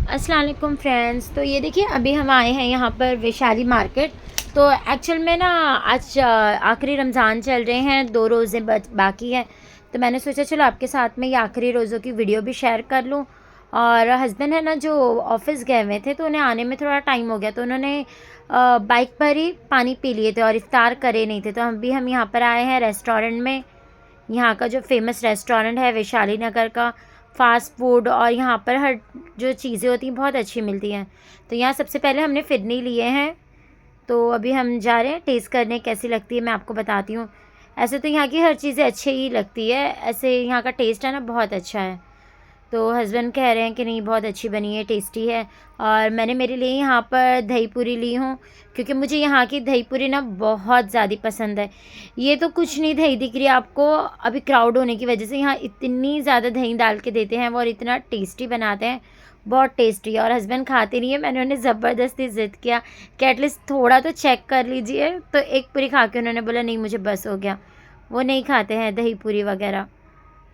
अस्सलाम वालेकुम फ्रेंड्स। तो ये देखिए अभी हम आए हैं यहाँ पर वैशाली मार्केट। तो एक्चुअल में ना आज आखिरी रमज़ान चल रहे हैं, 2 रोज़े बाकी हैं। तो मैंने सोचा चलो आपके साथ में ये आखिरी रोज़ों की वीडियो भी शेयर कर लूँ। और हस्बैंड है ना जो ऑफ़िस गए हुए थे, तो उन्हें आने में थोड़ा टाइम हो गया, तो उन्होंने बाइक पर ही पानी पी लिए थे और इफ़्तार करे नहीं थे। तो हम यहाँ पर आए हैं रेस्टोरेंट में। यहाँ का जो फेमस रेस्टोरेंट है वैशाली नगर का, फ़ास्ट फूड, और यहाँ पर हर जो चीज़ें होती हैं बहुत अच्छी मिलती हैं। तो यहाँ सबसे पहले हमने फिरनी लिए हैं। तो अभी हम जा रहे हैं टेस्ट करने कैसी लगती है, मैं आपको बताती हूँ। ऐसे तो यहाँ की हर चीज़ें अच्छी ही लगती है, ऐसे यहाँ का टेस्ट है ना बहुत अच्छा है। तो हस्बैंड कह रहे हैं कि नहीं बहुत अच्छी बनी है, टेस्टी है। और मैंने मेरे लिए यहाँ पर दही पूरी ली हूँ, क्योंकि मुझे यहाँ की दही पूरी ना बहुत ज़्यादा पसंद है। ये तो कुछ नहीं दही दिख रही है आपको, अभी क्राउड होने की वजह से यहाँ इतनी ज़्यादा दही डाल के देते हैं वो, और इतना टेस्टी बनाते हैं, बहुत टेस्टी है। और हस्बैंड खाते नहीं है, मैंने उन्हें ज़बरदस्ती ज़िद किया कि एटलीस्ट थोड़ा तो चेक कर लीजिए। तो एक पूरी खा के उन्होंने बोला नहीं मुझे बस हो गया। वो नहीं खाते हैं दही पूरी वगैरह,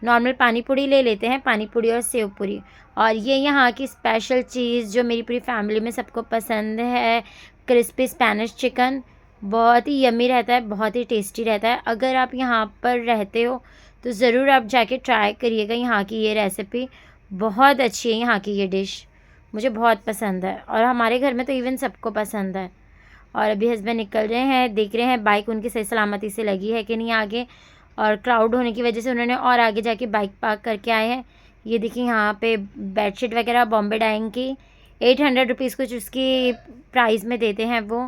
नॉर्मल पानी पूरी ले लेते हैं, पानी पूरी और सेव पूरी। और ये यहाँ की स्पेशल चीज़ जो मेरी पूरी फैमिली में सबको पसंद है, क्रिस्पी स्पेनिश चिकन। बहुत ही यम्मी रहता है, बहुत ही टेस्टी रहता है। अगर आप यहाँ पर रहते हो तो ज़रूर आप जाके ट्राई करिएगा यहाँ की ये रेसिपी, बहुत अच्छी है यहाँ की ये डिश, मुझे बहुत पसंद है और हमारे घर में तो इवन सबको पसंद है। और अभी हस्बैंड निकल रहे हैं, देख रहे हैं बाइक उनकी सही सलामती से लगी है कि नहीं आगे। और क्राउड होने की वजह से उन्होंने और आगे जाके बाइक पार्क करके आए हैं। ये देखिए यहाँ पे बेडशीट वगैरह बॉम्बे डाइंग की 800 रुपीज़ कुछ उसकी प्राइस में देते हैं वो।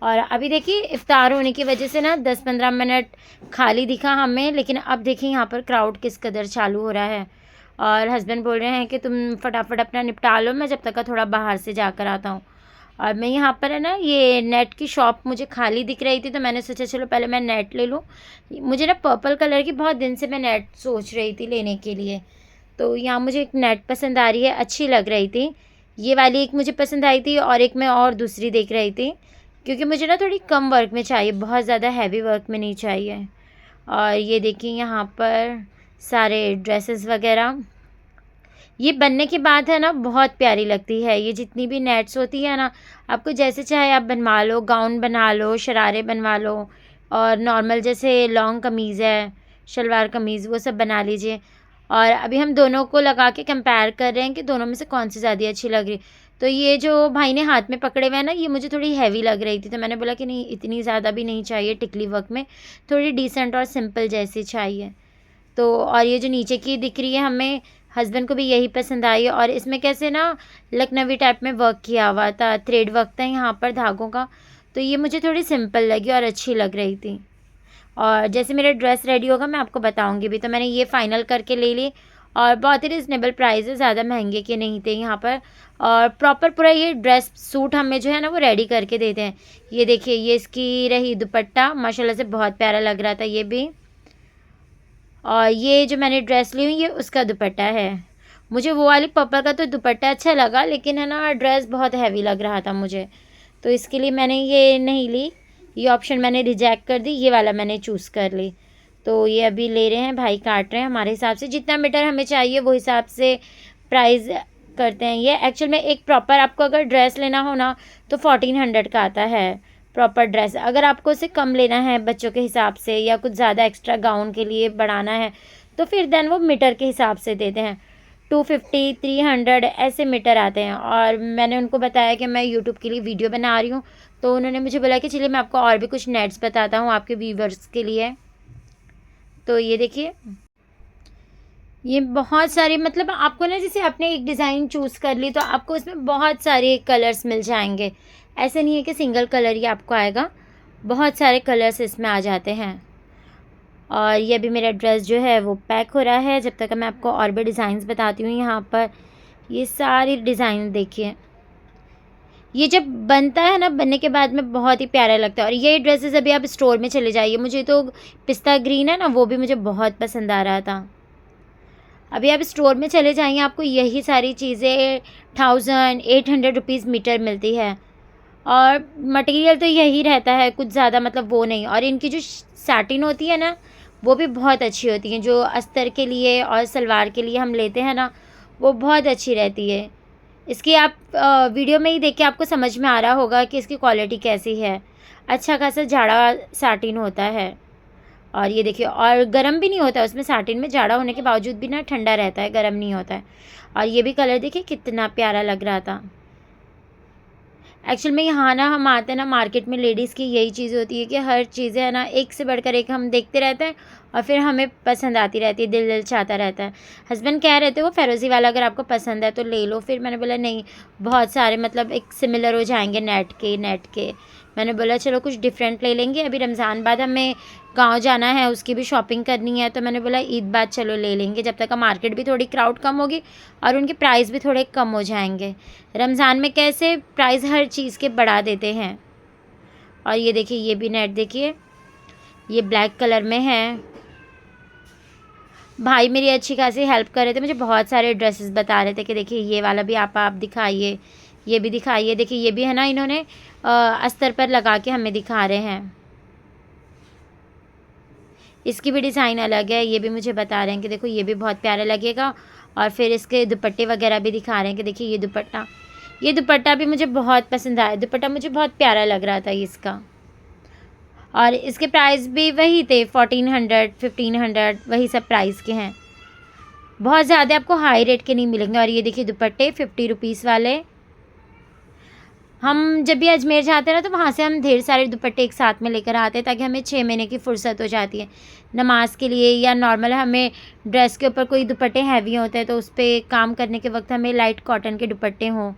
और अभी देखिए इफ्तार होने की वजह से ना 10-15 मिनट खाली दिखा हमें, लेकिन अब देखिए यहाँ पर क्राउड किस कदर चालू हो रहा है। और हस्बैंड बोल रहे हैं कि तुम फटाफट अपना निपटा लो, मैं जब तक का थोड़ा बाहर से जाकर आता हूँ। और मैं यहाँ पर है ना ये नेट की शॉप मुझे खाली दिख रही थी, तो मैंने सोचा चलो पहले मैं नेट ले लूँ। मुझे ना पर्पल कलर की बहुत दिन से मैं नेट सोच रही थी लेने के लिए। तो यहाँ मुझे एक नेट पसंद आ रही है, अच्छी लग रही थी। ये वाली एक मुझे पसंद आई थी, और एक मैं और दूसरी देख रही थी, क्योंकि मुझे ना थोड़ी कम वर्क में चाहिए, बहुत ज़्यादा हैवी वर्क में नहीं चाहिए। और ये देखिए यहाँ पर सारे ड्रेसेस वगैरह, ये बनने के बाद है ना बहुत प्यारी लगती है। ये जितनी भी नेट्स होती है ना, आपको जैसे चाहे आप बनवा लो, गाउन बना लो, शरारे बनवा लो, और नॉर्मल जैसे लॉन्ग कमीज़ है, शलवार कमीज़, वो सब बना लीजिए। और अभी हम दोनों को लगा के कंपेयर कर रहे हैं कि दोनों में से कौन सी ज़्यादा अच्छी लग रही। तो ये जो भाई ने हाथ में पकड़े हुए हैं ना, ये मुझे थोड़ी हैवी लग रही थी, तो मैंने बोला कि नहीं इतनी ज़्यादा भी नहीं चाहिए टिकली वर्क में, थोड़ी डिसेंट और सिंपल जैसी चाहिए। तो और ये जो नीचे की दिख रही है हमें, हस्बैंड को भी यही पसंद आई। और इसमें कैसे ना लखनवी टाइप में वर्क किया हुआ था, थ्रेड वर्क था यहाँ पर धागों का। तो ये मुझे थोड़ी सिंपल लगी और अच्छी लग रही थी। और जैसे मेरा ड्रेस रेडी होगा मैं आपको बताऊंगी भी। तो मैंने ये फ़ाइनल करके ले ली, और बहुत ही रिजनेबल प्राइस है, ज़्यादा महंगे के नहीं थे यहाँ पर। और प्रॉपर पूरा ये ड्रेस सूट हमें जो है ना वो रेडी करके देते हैं। ये देखिए ये इसकी रही दुपट्टा, माशाल्लाह से बहुत प्यारा लग रहा था ये भी। और ये जो मैंने ड्रेस ली हुई ये उसका दुपट्टा है। मुझे वो वाली पर्पल का तो दुपट्टा अच्छा लगा, लेकिन है ना ड्रेस बहुत हैवी लग रहा था मुझे, तो इसके लिए मैंने ये नहीं ली, ये ऑप्शन मैंने रिजेक्ट कर दी, ये वाला मैंने चूज़ कर ली। तो ये अभी ले रहे हैं, भाई काट रहे हैं, हमारे हिसाब से जितना मीटर हमें चाहिए वो हिसाब से प्राइस करते हैं। ये एक्चुअल में एक प्रॉपर आपको अगर ड्रेस लेना हो ना तो 1400 का आता है प्रॉपर ड्रेस। अगर आपको उसे कम लेना है बच्चों के हिसाब से, या कुछ ज़्यादा एक्स्ट्रा गाउन के लिए बढ़ाना है, तो फिर देन वो मीटर के हिसाब से देते हैं, 250 300 ऐसे मीटर आते हैं। और मैंने उनको बताया कि मैं यूट्यूब के लिए वीडियो बना रही हूँ, तो उन्होंने मुझे बोला कि चलिए मैं आपको और भी कुछ नेट्स बताता हूँ आपके व्यूवर्स के लिए। तो ये देखिए ये बहुत सारे, मतलब आपको ना जैसे आपने एक डिज़ाइन चूज़ कर ली तो आपको उसमें बहुत सारे कलर्स मिल जाएंगे। ऐसे नहीं है कि सिंगल कलर ही आपको आएगा, बहुत सारे कलर्स इसमें आ जाते हैं। और ये अभी मेरा ड्रेस जो है वो पैक हो रहा है, जब तक मैं आपको और भी डिज़ाइंस बताती हूँ। यहाँ पर ये सारी डिज़ाइन देखिए, ये जब बनता है ना, बनने के बाद में बहुत ही प्यारा लगता है। और ये ड्रेसेस अभी आप स्टोर में चले जाइए, मुझे तो पिस्ता ग्रीन है ना वो भी मुझे बहुत पसंद आ रहा था। अभी आप स्टोर में चले जाइए, आपको यही सारी चीज़ें 1800 रुपीज़ मीटर मिलती है। और मटेरियल तो यही रहता है, कुछ ज़्यादा मतलब वो नहीं। और इनकी जो सैटिन होती है ना वो भी बहुत अच्छी होती है, जो अस्तर के लिए और सलवार के लिए हम लेते हैं ना वो बहुत अच्छी रहती है। इसकी आप वीडियो में ही देख के आपको समझ में आ रहा होगा कि इसकी क्वालिटी कैसी है। अच्छा खासा जाड़ा साटिन होता है। और ये देखिए, और गर्म भी नहीं होता उसमें, साटिन में जाड़ा होने के बावजूद भी ना ठंडा रहता है, गर्म नहीं होता है। और ये भी कलर देखिए कितना प्यारा लग रहा था। एक्चुअल में यहाँ ना हम आते हैं ना मार्केट में, लेडीज़ की यही चीज़ होती है कि हर चीज़ें है ना एक से बढ़कर एक हम देखते रहते हैं और फिर हमें पसंद आती रहती है, दिल चाहता रहता है। हस्बैंड कह रहे थे वो फ़ेरोज़ी वाला अगर आपको पसंद है तो ले लो, फिर मैंने बोला नहीं, बहुत सारे मतलब एक सिमिलर हो जाएंगे नेट के। मैंने बोला चलो कुछ डिफरेंट ले लेंगे, अभी रमज़ान बाद हमें गाँव जाना है, उसकी भी शॉपिंग करनी है, तो मैंने बोला ईद बाद चलो ले लेंगे, जब तक का मार्केट भी थोड़ी क्राउड कम होगी और उनके प्राइस भी थोड़े कम हो जाएंगे। रमज़ान में कैसे प्राइस हर चीज़ के बढ़ा देते हैं। और ये देखिए, ये भी नेट देखिए, ये ब्लैक कलर में है। भाई मेरी अच्छी खासी हेल्प कर रहे थे, मुझे बहुत सारे ड्रेसेस बता रहे थे कि देखिए ये वाला भी आप दिखाइए, ये भी दिखाइए। देखिए ये भी है ना, इन्होंने अस्तर पर लगा के हमें दिखा रहे हैं। इसकी भी डिज़ाइन अलग है, ये भी मुझे बता रहे हैं कि देखो ये भी बहुत प्यारा लगेगा। और फिर इसके दुपट्टे वगैरह भी दिखा रहे हैं कि देखिए ये दुपट्टा भी मुझे बहुत पसंद आया। दुपट्टा मुझे बहुत प्यारा लग रहा था इसका। और इसके प्राइस भी वही थे, 1400 1500 वही सब प्राइस के हैं। बहुत ज़्यादा आपको हाई रेट के नहीं मिलेंगे। और ये देखिए दुपट्टे 50 रुपीज़ वाले। हम जब भी अजमेर जाते हैं ना तो वहाँ से हम ढेर सारे दुपट्टे एक साथ में लेकर आते हैं, ताकि हमें 6 महीने की फ़ुर्सत हो जाती है नमाज के लिए, या नॉर्मल हमें ड्रेस के ऊपर कोई दुपट्टे हैवी होते हैं तो उस पर काम करने के वक्त हमें लाइट कॉटन के दुपट्टे हों,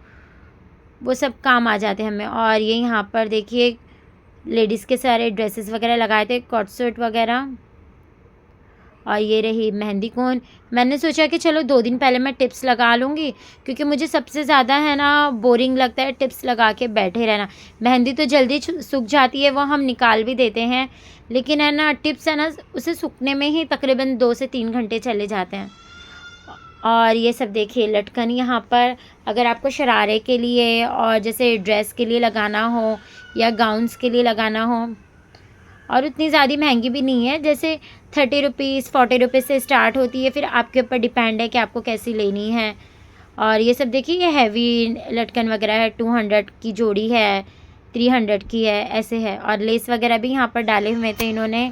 वो सब काम आ जाते हैं हमें। और ये यहाँ पर देखिए लेडीज़ के सारे ड्रेसेस वगैरह लगाए थे, कॉट सेट वगैरह। और ये रही मेहंदी कोन। मैंने सोचा कि चलो 2 दिन पहले मैं टिप्स लगा लूँगी, क्योंकि मुझे सबसे ज़्यादा है ना बोरिंग लगता है टिप्स लगा के बैठे रहना। मेहंदी तो जल्दी सूख जाती है, वो हम निकाल भी देते हैं, लेकिन है ना टिप्स है ना उसे सूखने में ही तकरीबन 2 से 3 घंटे चले जाते हैं। और ये सब देखिए लटकन यहाँ पर, अगर आपको शरारे के लिए और जैसे ड्रेस के लिए लगाना हो या गाउन्स के लिए लगाना हो, और उतनी ज़्यादा महंगी भी नहीं है, जैसे 30 रुपीज़ 40 रुपीज़ से स्टार्ट होती है, फिर आपके ऊपर डिपेंड है कि आपको कैसी लेनी है। और ये सब देखिए ये हैवी लटकन वगैरह है, 200 की जोड़ी है, 300 की है, ऐसे है। और लेस वगैरह भी यहाँ पर डाले हुए थे इन्होंने।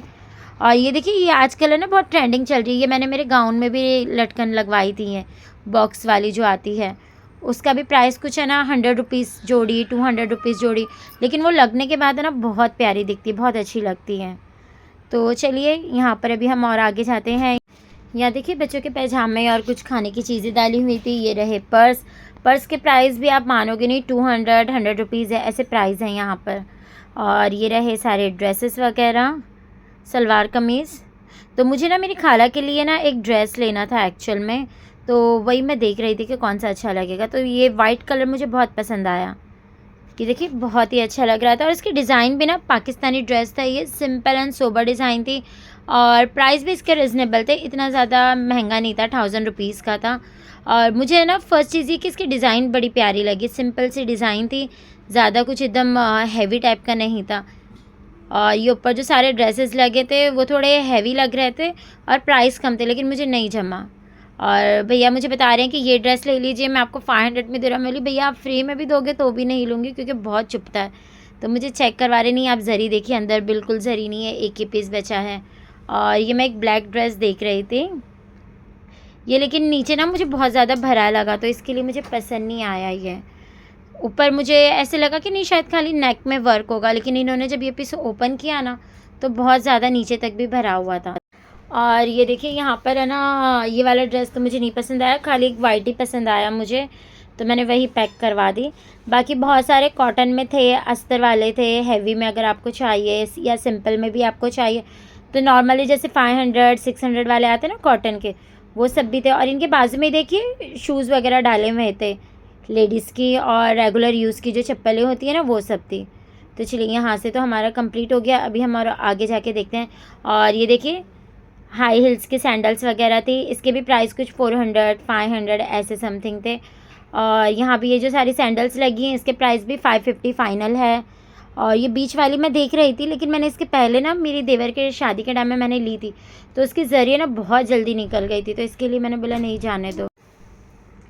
और ये देखिए ये आजकल है ना बहुत ट्रेंडिंग चल रही है, ये मैंने मेरे गाउन में भी लटकन लगवाई थी हैं, बॉक्स वाली जो आती है, उसका भी प्राइस कुछ है ना 100 रुपीज़ जोड़ी, 200 रुपीज़ जोड़ी, लेकिन वो लगने के बाद है ना बहुत प्यारी दिखती है, बहुत अच्छी लगती है। तो चलिए यहाँ पर अभी हम और आगे जाते हैं। यहाँ देखिए बच्चों के पैजामे और कुछ खाने की चीज़ें डाली हुई थी। ये रहे पर्स के प्राइस भी आप मानोगे नहीं, 200 100 रुपीज़ है, ऐसे प्राइस हैं यहाँ पर। और ये रहे सारे ड्रेसेस वगैरह, सलवार कमीज़। तो मुझे ना मेरी खाला के लिए ना एक ड्रेस लेना था एक्चुअल में, तो वही मैं देख रही थी कि कौन सा अच्छा लगेगा। तो ये वाइट कलर मुझे बहुत पसंद आया, कि देखिए बहुत ही अच्छा लग रहा था। और इसकी डिज़ाइन भी ना पाकिस्तानी ड्रेस था, ये सिंपल एंड सोबर डिज़ाइन थी। और प्राइस भी इसके रिजनेबल थे, इतना ज़्यादा महंगा नहीं था, 1000 रुपीज़ का था। और मुझे ना फर्स्ट चीज़ ये कि इसकी डिज़ाइन बड़ी प्यारी लगी, सिंपल सी डिज़ाइन थी, ज़्यादा कुछ एकदम हैवी टाइप का नहीं था। और ये ऊपर जो सारे ड्रेसेस लगे थे वो थोड़े हैवी लग रहे थे और प्राइस कम थे, लेकिन मुझे नहीं जमा। और भैया मुझे बता रहे हैं कि ये ड्रेस ले लीजिए, मैं आपको 500 में दे रहा हूँ। मैं बोली भैया आप फ्री में भी दोगे तो भी नहीं लूँगी, क्योंकि बहुत चुभता है। तो मुझे चेक करवा रहे, नहीं आप ज़री देखिए, अंदर बिल्कुल ज़री नहीं है, एक ही पीस बचा है। और ये मैं एक ब्लैक ड्रेस देख रही थी, ये लेकिन नीचे ना मुझे बहुत ज़्यादा भरा लगा, तो इसके लिए मुझे पसंद नहीं आया। ये ऊपर मुझे ऐसे लगा कि नहीं शायद खाली नेक में वर्क होगा, लेकिन इन्होंने जब ये पीस ओपन किया ना तो बहुत ज़्यादा नीचे तक भी भरा हुआ था। और ये देखिए यहाँ पर है ना, ये वाला ड्रेस तो मुझे नहीं पसंद आया, खाली एक वाइट ही पसंद आया मुझे, तो मैंने वही पैक करवा दी। बाकी बहुत सारे कॉटन में थे, अस्तर वाले थे, हैवी में अगर आपको चाहिए या सिंपल में भी आपको चाहिए तो नॉर्मली जैसे 500 600 वाले आते हैं ना कॉटन के, वो सब भी थे। और इनके बाजू में देखिए शूज़ वगैरह डाले हुए थे लेडीज़ की, और रेगुलर यूज़ की जो चप्पलें होती हैं ना वो सब थी। तो चलिए यहाँ से तो हमारा कंप्लीट हो गया, अभी हम और आगे जाके देखते हैं। और ये देखिए हाई हिल्स के सैंडल्स वगैरह थी, इसके भी प्राइस कुछ 400 500 ऐसे समथिंग थे। और यहाँ भी ये जो सारी सैंडल्स लगी हैं इसके प्राइस भी 550 फाइनल है। और ये बीच वाली मैं देख रही थी, लेकिन मैंने इसके पहले ना मेरी देवर के शादी के टाइम में मैंने ली थी, तो उसके ज़रिए ना बहुत जल्दी निकल गई थी, तो इसके लिए मैंने बोला नहीं जाने दो।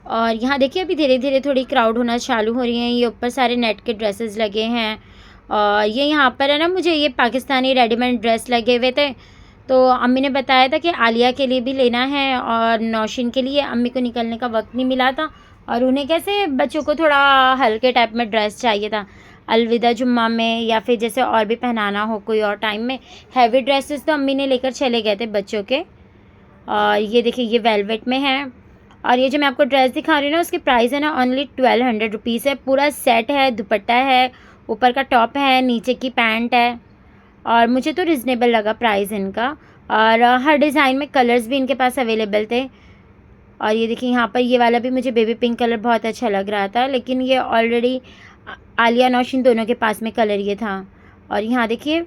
और यहाँ देखिए अभी धीरे धीरे थोड़ी क्राउड होना चालू हो रही है। ये ऊपर सारे नेट के ड्रेसेस लगे हैं और ये यहाँ पर है ना, मुझे ये पाकिस्तानी रेडीमेड ड्रेस लगे हुए थे, तो अम्मी ने बताया था कि आलिया के लिए भी लेना है और नौशीन के लिए। अम्मी को निकलने का वक्त नहीं मिला था और उन्हें कैसे बच्चों को थोड़ा हल्के टाइप में ड्रेस चाहिए था, अलविदा जुम्मा में या फिर जैसे और भी पहनाना हो कोई और टाइम में। हैवी ड्रेसेस तो अम्मी ने लेकर चले गए थे बच्चों के। और ये देखिए ये वेलवेट में है और ये जो मैं आपको ड्रेस दिखा रही हूँ ना, उसकी प्राइस है ना ओनली 1200 रुपीज़ है। पूरा सेट है, दुपट्टा है, ऊपर का टॉप है, नीचे की पैंट है और मुझे तो रिजनेबल लगा प्राइस इनका। और हर डिज़ाइन में कलर्स भी इनके पास अवेलेबल थे। और ये देखिए यहाँ पर ये वाला भी मुझे बेबी पिंक कलर बहुत अच्छा लग रहा था, लेकिन ये ऑलरेडी आलिया नौशीन दोनों के पास में कलर ये था। और यहाँ देखिए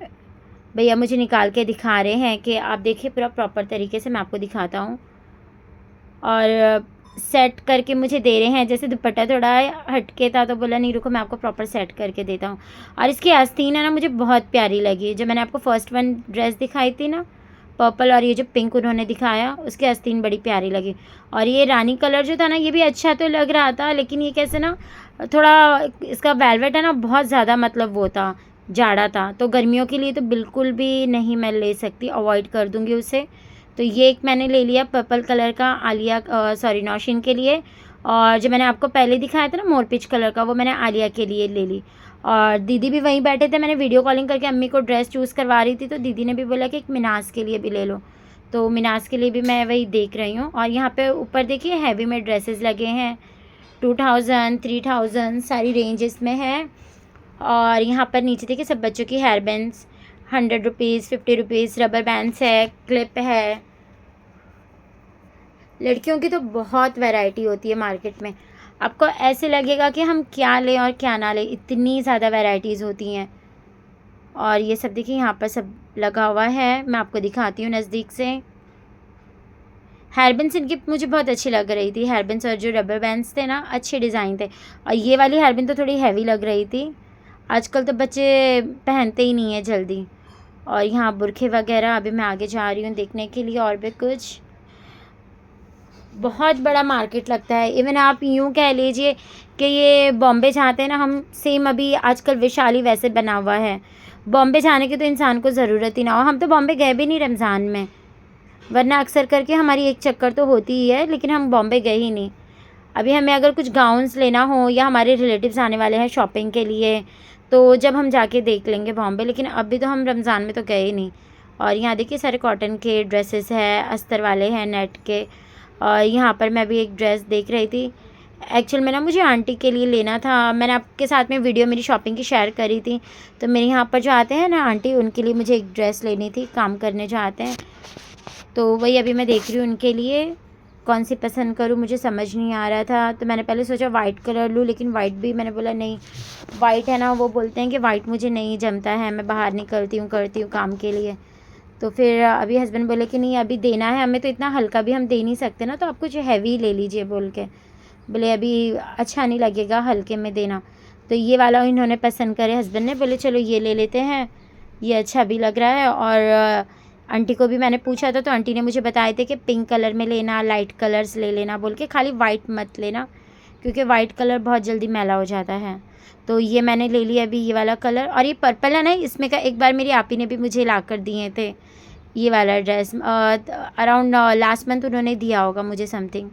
भैया मुझे निकाल के दिखा रहे हैं कि आप देखिए पूरा प्रॉपर तरीके से मैं आपको दिखाता हूँ। और सेट करके मुझे दे रहे हैं, जैसे दुपट्टा थोड़ा हटके था तो बोला नहीं रुको मैं आपको प्रॉपर सेट करके देता हूँ। और इसकी आस्तीन है ना मुझे बहुत प्यारी लगी, जो मैंने आपको फर्स्ट वन ड्रेस दिखाई थी ना पर्पल, और ये जो पिंक उन्होंने दिखाया उसकी आस्तीन बड़ी प्यारी लगी। और ये रानी कलर जो था ना ये भी अच्छा तो लग रहा था, लेकिन ये कैसे ना थोड़ा इसका वेलवेट है ना बहुत ज़्यादा मतलब वो था, जाड़ा था, तो गर्मियों के लिए तो बिल्कुल भी नहीं मैं ले सकती, अवॉइड कर दूँगी उसे। तो ये एक मैंने ले लिया पर्पल कलर का आलिया सॉरी नौशीन के लिए। और जो मैंने आपको पहले दिखाया था ना मोरपीच कलर का, वो मैंने आलिया के लिए ले ली। और दीदी भी वहीं बैठे थे, मैंने वीडियो कॉलिंग करके अम्मी को ड्रेस चूज़ करवा रही थी, तो दीदी ने भी बोला कि एक मिनाज के लिए भी ले लो, तो मिनाज के लिए भी मैं वही देख रही हूँ। और यहाँ पे ऊपर देखिए हैवी में ड्रेसेस लगे हैं, 2000 3000 सारी रेंज इसमें है। और यहाँ पर नीचे देखिए सब बच्चों की hair bands 100 rupees 50 rupees, rubber bands है, क्लिप है। लड़कियों की तो बहुत वैरायटी होती है मार्केट में, आपको ऐसे लगेगा कि हम क्या लें और क्या ना लें, इतनी ज़्यादा वैरायटीज़ होती हैं। और ये सब देखिए यहाँ पर सब लगा हुआ है, मैं आपको दिखाती हूँ नज़दीक से। हेयर बैंड्स इनकी मुझे बहुत अच्छी लग रही थी, हेयर बैंड्स और जो रबर बैंड्स थे ना अच्छे डिज़ाइन थे। और ये वाली हेयर बैंड तो थोड़ी हैवी लग रही थी, आजकल तो बच्चे पहनते ही नहीं है जल्दी। और यहाँ बुरखे वगैरह, अभी मैं आगे जा रही हूँ देखने के लिए और भी कुछ। बहुत बड़ा मार्केट लगता है, इवन आप यूँ कह लीजिए कि ये बॉम्बे जाते हैं ना हम, सेम अभी आजकल वैशाली वैसे बना हुआ है। बॉम्बे जाने की तो इंसान को ज़रूरत ही ना हो, हम तो बॉम्बे गए भी नहीं रमज़ान में, वरना अक्सर करके हमारी एक चक्कर तो होती ही है, लेकिन हम बॉम्बे गए ही नहीं। अभी हमें अगर कुछ गाउन्स लेना हो या हमारे रिलेटिव्स आने वाले हैं शॉपिंग के लिए, तो जब हम जाके देख लेंगे बॉम्बे, लेकिन अभी तो हम रमज़ान में तो गए ही नहीं। और यहाँ देखिए सारे कॉटन के ड्रेसेस हैं, अस्तर वाले हैं, नेट के। और यहाँ पर मैं भी एक ड्रेस देख रही थी, एक्चुअल में ना मुझे आंटी के लिए लेना था, मैंने आपके साथ में वीडियो मेरी शॉपिंग की शेयर करी थी। तो मेरे यहाँ पर जो आते हैं ना आंटी, उनके लिए मुझे एक ड्रेस लेनी थी, काम करने जो आते हैं, तो वही अभी मैं देख रही हूँ उनके लिए कौन सी पसंद करूँ, मुझे समझ नहीं आ रहा था। तो मैंने पहले सोचा वाइट कलर लूँ, लेकिन वाइट भी मैंने बोला नहीं, वाइट है ना वो बोलते हैं कि वाइट मुझे नहीं जमता है, मैं बाहर निकलती हूँ करती हूँ काम के लिए। तो फिर अभी हस्बैंड बोले कि नहीं अभी देना है हमें, तो इतना हल्का भी हम दे नहीं सकते ना, तो आप कुछ हैवी ले लीजिए बोल के। बोले अभी अच्छा नहीं लगेगा हल्के में देना, तो ये वाला इन्होंने पसंद करे हस्बैंड ने, बोले चलो ये ले लेते हैं, ये अच्छा भी लग रहा है। और आंटी को भी मैंने पूछा था, तो आंटी ने मुझे बताए थे कि पिंक कलर में लेना, लाइट कलर्स ले लेना बोल के, खाली वाइट मत लेना क्योंकि वाइट कलर बहुत जल्दी मैला हो जाता है। तो ये मैंने ले लिया अभी ये वाला कलर। और ये पर्पल है ना, इसमें का एक बार मेरी आपी ने भी मुझे ला कर दिए थे ये वाला ड्रेस, अराउंड लास्ट मंथ उन्होंने दिया होगा मुझे समथिंग।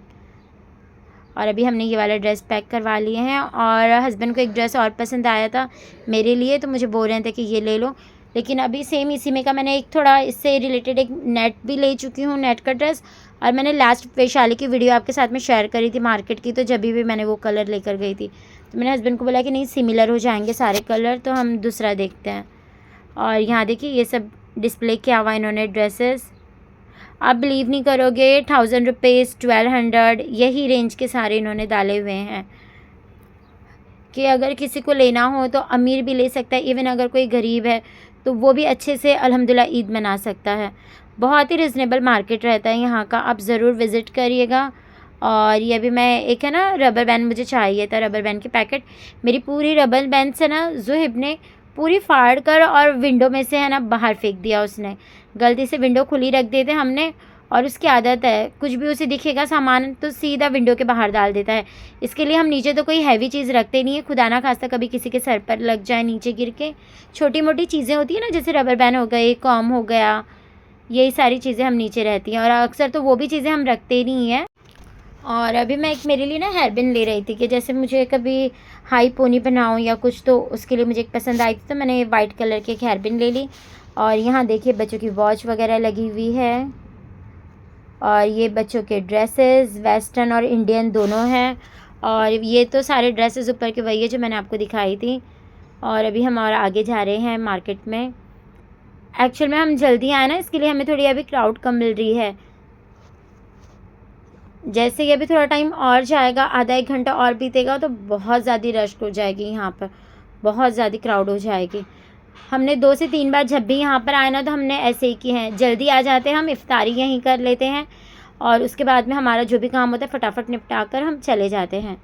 और अभी हमने ये वाला ड्रेस पैक करवा लिए हैं। और हस्बैंड को एक ड्रेस और पसंद आया था मेरे लिए, तो मुझे बोल रहे थे कि ये ले लो, लेकिन अभी सेम इसी में का मैंने एक थोड़ा इससे रिलेटेड एक नेट भी ले चुकी हूँ, नेट का ड्रेस। और मैंने लास्ट वैशाली की वीडियो आपके साथ में शेयर करी थी मार्केट की, तो जब भी मैंने वो कलर लेकर गई थी, तो मैंने हस्बैंड को बोला कि नहीं सिमिलर हो जाएंगे सारे कलर, तो हम दूसरा देखते हैं। और यहाँ देखिए ये सब डिस्प्ले किया हुआ इन्होंने ड्रेसेस, आप बिलीव नहीं करोगे 1000 रुपीज़ 1200 यही रेंज के सारे इन्होंने डाले हुए हैं कि अगर किसी को लेना हो तो अमीर भी ले सकता है, इवन अगर कोई गरीब है तो वो भी अच्छे से अल्हम्दुलिल्लाह ईद मना सकता है। बहुत ही रिजनेबल मार्केट रहता है यहाँ का, आप ज़रूर विज़िट करिएगा। और ये भी मैं एक है ना रबर बैंड मुझे चाहिए था, रबर बैंड के पैकेट, मेरी पूरी रबर बैंड से ना ज़ुहैब ने पूरी फाड़ कर और विंडो में से है ना बाहर फेंक दिया उसने, गलती से विंडो खुली रख दी थी हमने और उसकी आदत है, कुछ भी उसे दिखेगा सामान तो सीधा विंडो के बाहर डाल देता है। इसके लिए हम नीचे तो कोई हैवी चीज़ रखते नहीं है, खुदा ना खास्ता कभी किसी के सर पर लग जाए नीचे गिर के। छोटी मोटी चीज़ें होती है ना, जैसे रबर बैंड हो गए, कॉम हो गया, यही सारी चीज़ें हम नीचे रहती हैं, और अक्सर तो वो भी चीज़ें हम रखते नहीं हैं। और अभी मैं एक मेरे लिए ना हेयर पिन ले रही थी कि जैसे मुझे कभी हाई पोनी बनाऊँ या कुछ, तो उसके लिए मुझे एक पसंद आई थी, तो मैंने वाइट कलर की एक हेयर पिन ले ली। और यहाँ देखिए बच्चों की वॉच वगैरह लगी हुई है, और ये बच्चों के ड्रेसेस वेस्टर्न और इंडियन दोनों हैं। और ये तो सारे ड्रेसेस ऊपर के वही है जो मैंने आपको दिखाई थी। और अभी हम और आगे जा रहे हैं मार्केट में। एक्चुअल में हम जल्दी आए ना, इसके लिए हमें थोड़ी अभी क्राउड कम मिल रही है। जैसे ही अभी थोड़ा टाइम और जाएगा, आधा एक घंटा और बीतेगा, तो बहुत ज़्यादा रश हो जाएगी यहाँ पर, बहुत ज़्यादा क्राउड हो जाएगी। हमने 2 से 3 बार जब भी यहाँ पर आए ना, तो हमने ऐसे ही किए हैं, जल्दी आ जाते हैं हम, इफ्तारी यहीं कर लेते हैं, और उसके बाद में हमारा जो भी काम होता है फटाफट निपटा कर हम चले जाते हैं।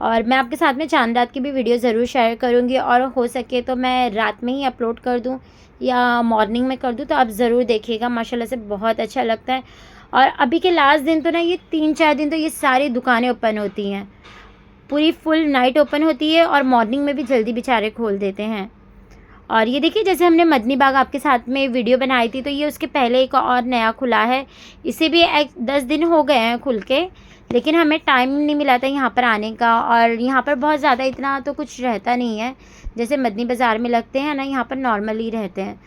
और मैं आपके साथ में चांद रात की भी वीडियो ज़रूर शेयर करूँगी, और हो सके तो मैं रात में ही अपलोड कर दूँ या मॉर्निंग में कर दूँ, तो आप ज़रूर देखिएगा, माशाल्लाह से बहुत अच्छा लगता है। और अभी के लास्ट दिन तो ना, ये 3-4 दिन तो ये सारी दुकानें ओपन होती हैं, पूरी फुल नाइट ओपन होती है, और मॉर्निंग में भी जल्दी बेचारे खोल देते हैं। और ये देखिए, जैसे हमने मदनी बाग आपके साथ में वीडियो बनाई थी, तो ये उसके पहले एक और नया खुला है, इसे भी 10 दिन हो गए हैं खुल के, लेकिन हमें टाइम नहीं मिला था यहाँ पर आने का। और यहाँ पर बहुत ज़्यादा इतना तो कुछ रहता नहीं है, जैसे मदनी बाज़ार में लगते हैं ना, यहाँ पर नॉर्मली रहते हैं,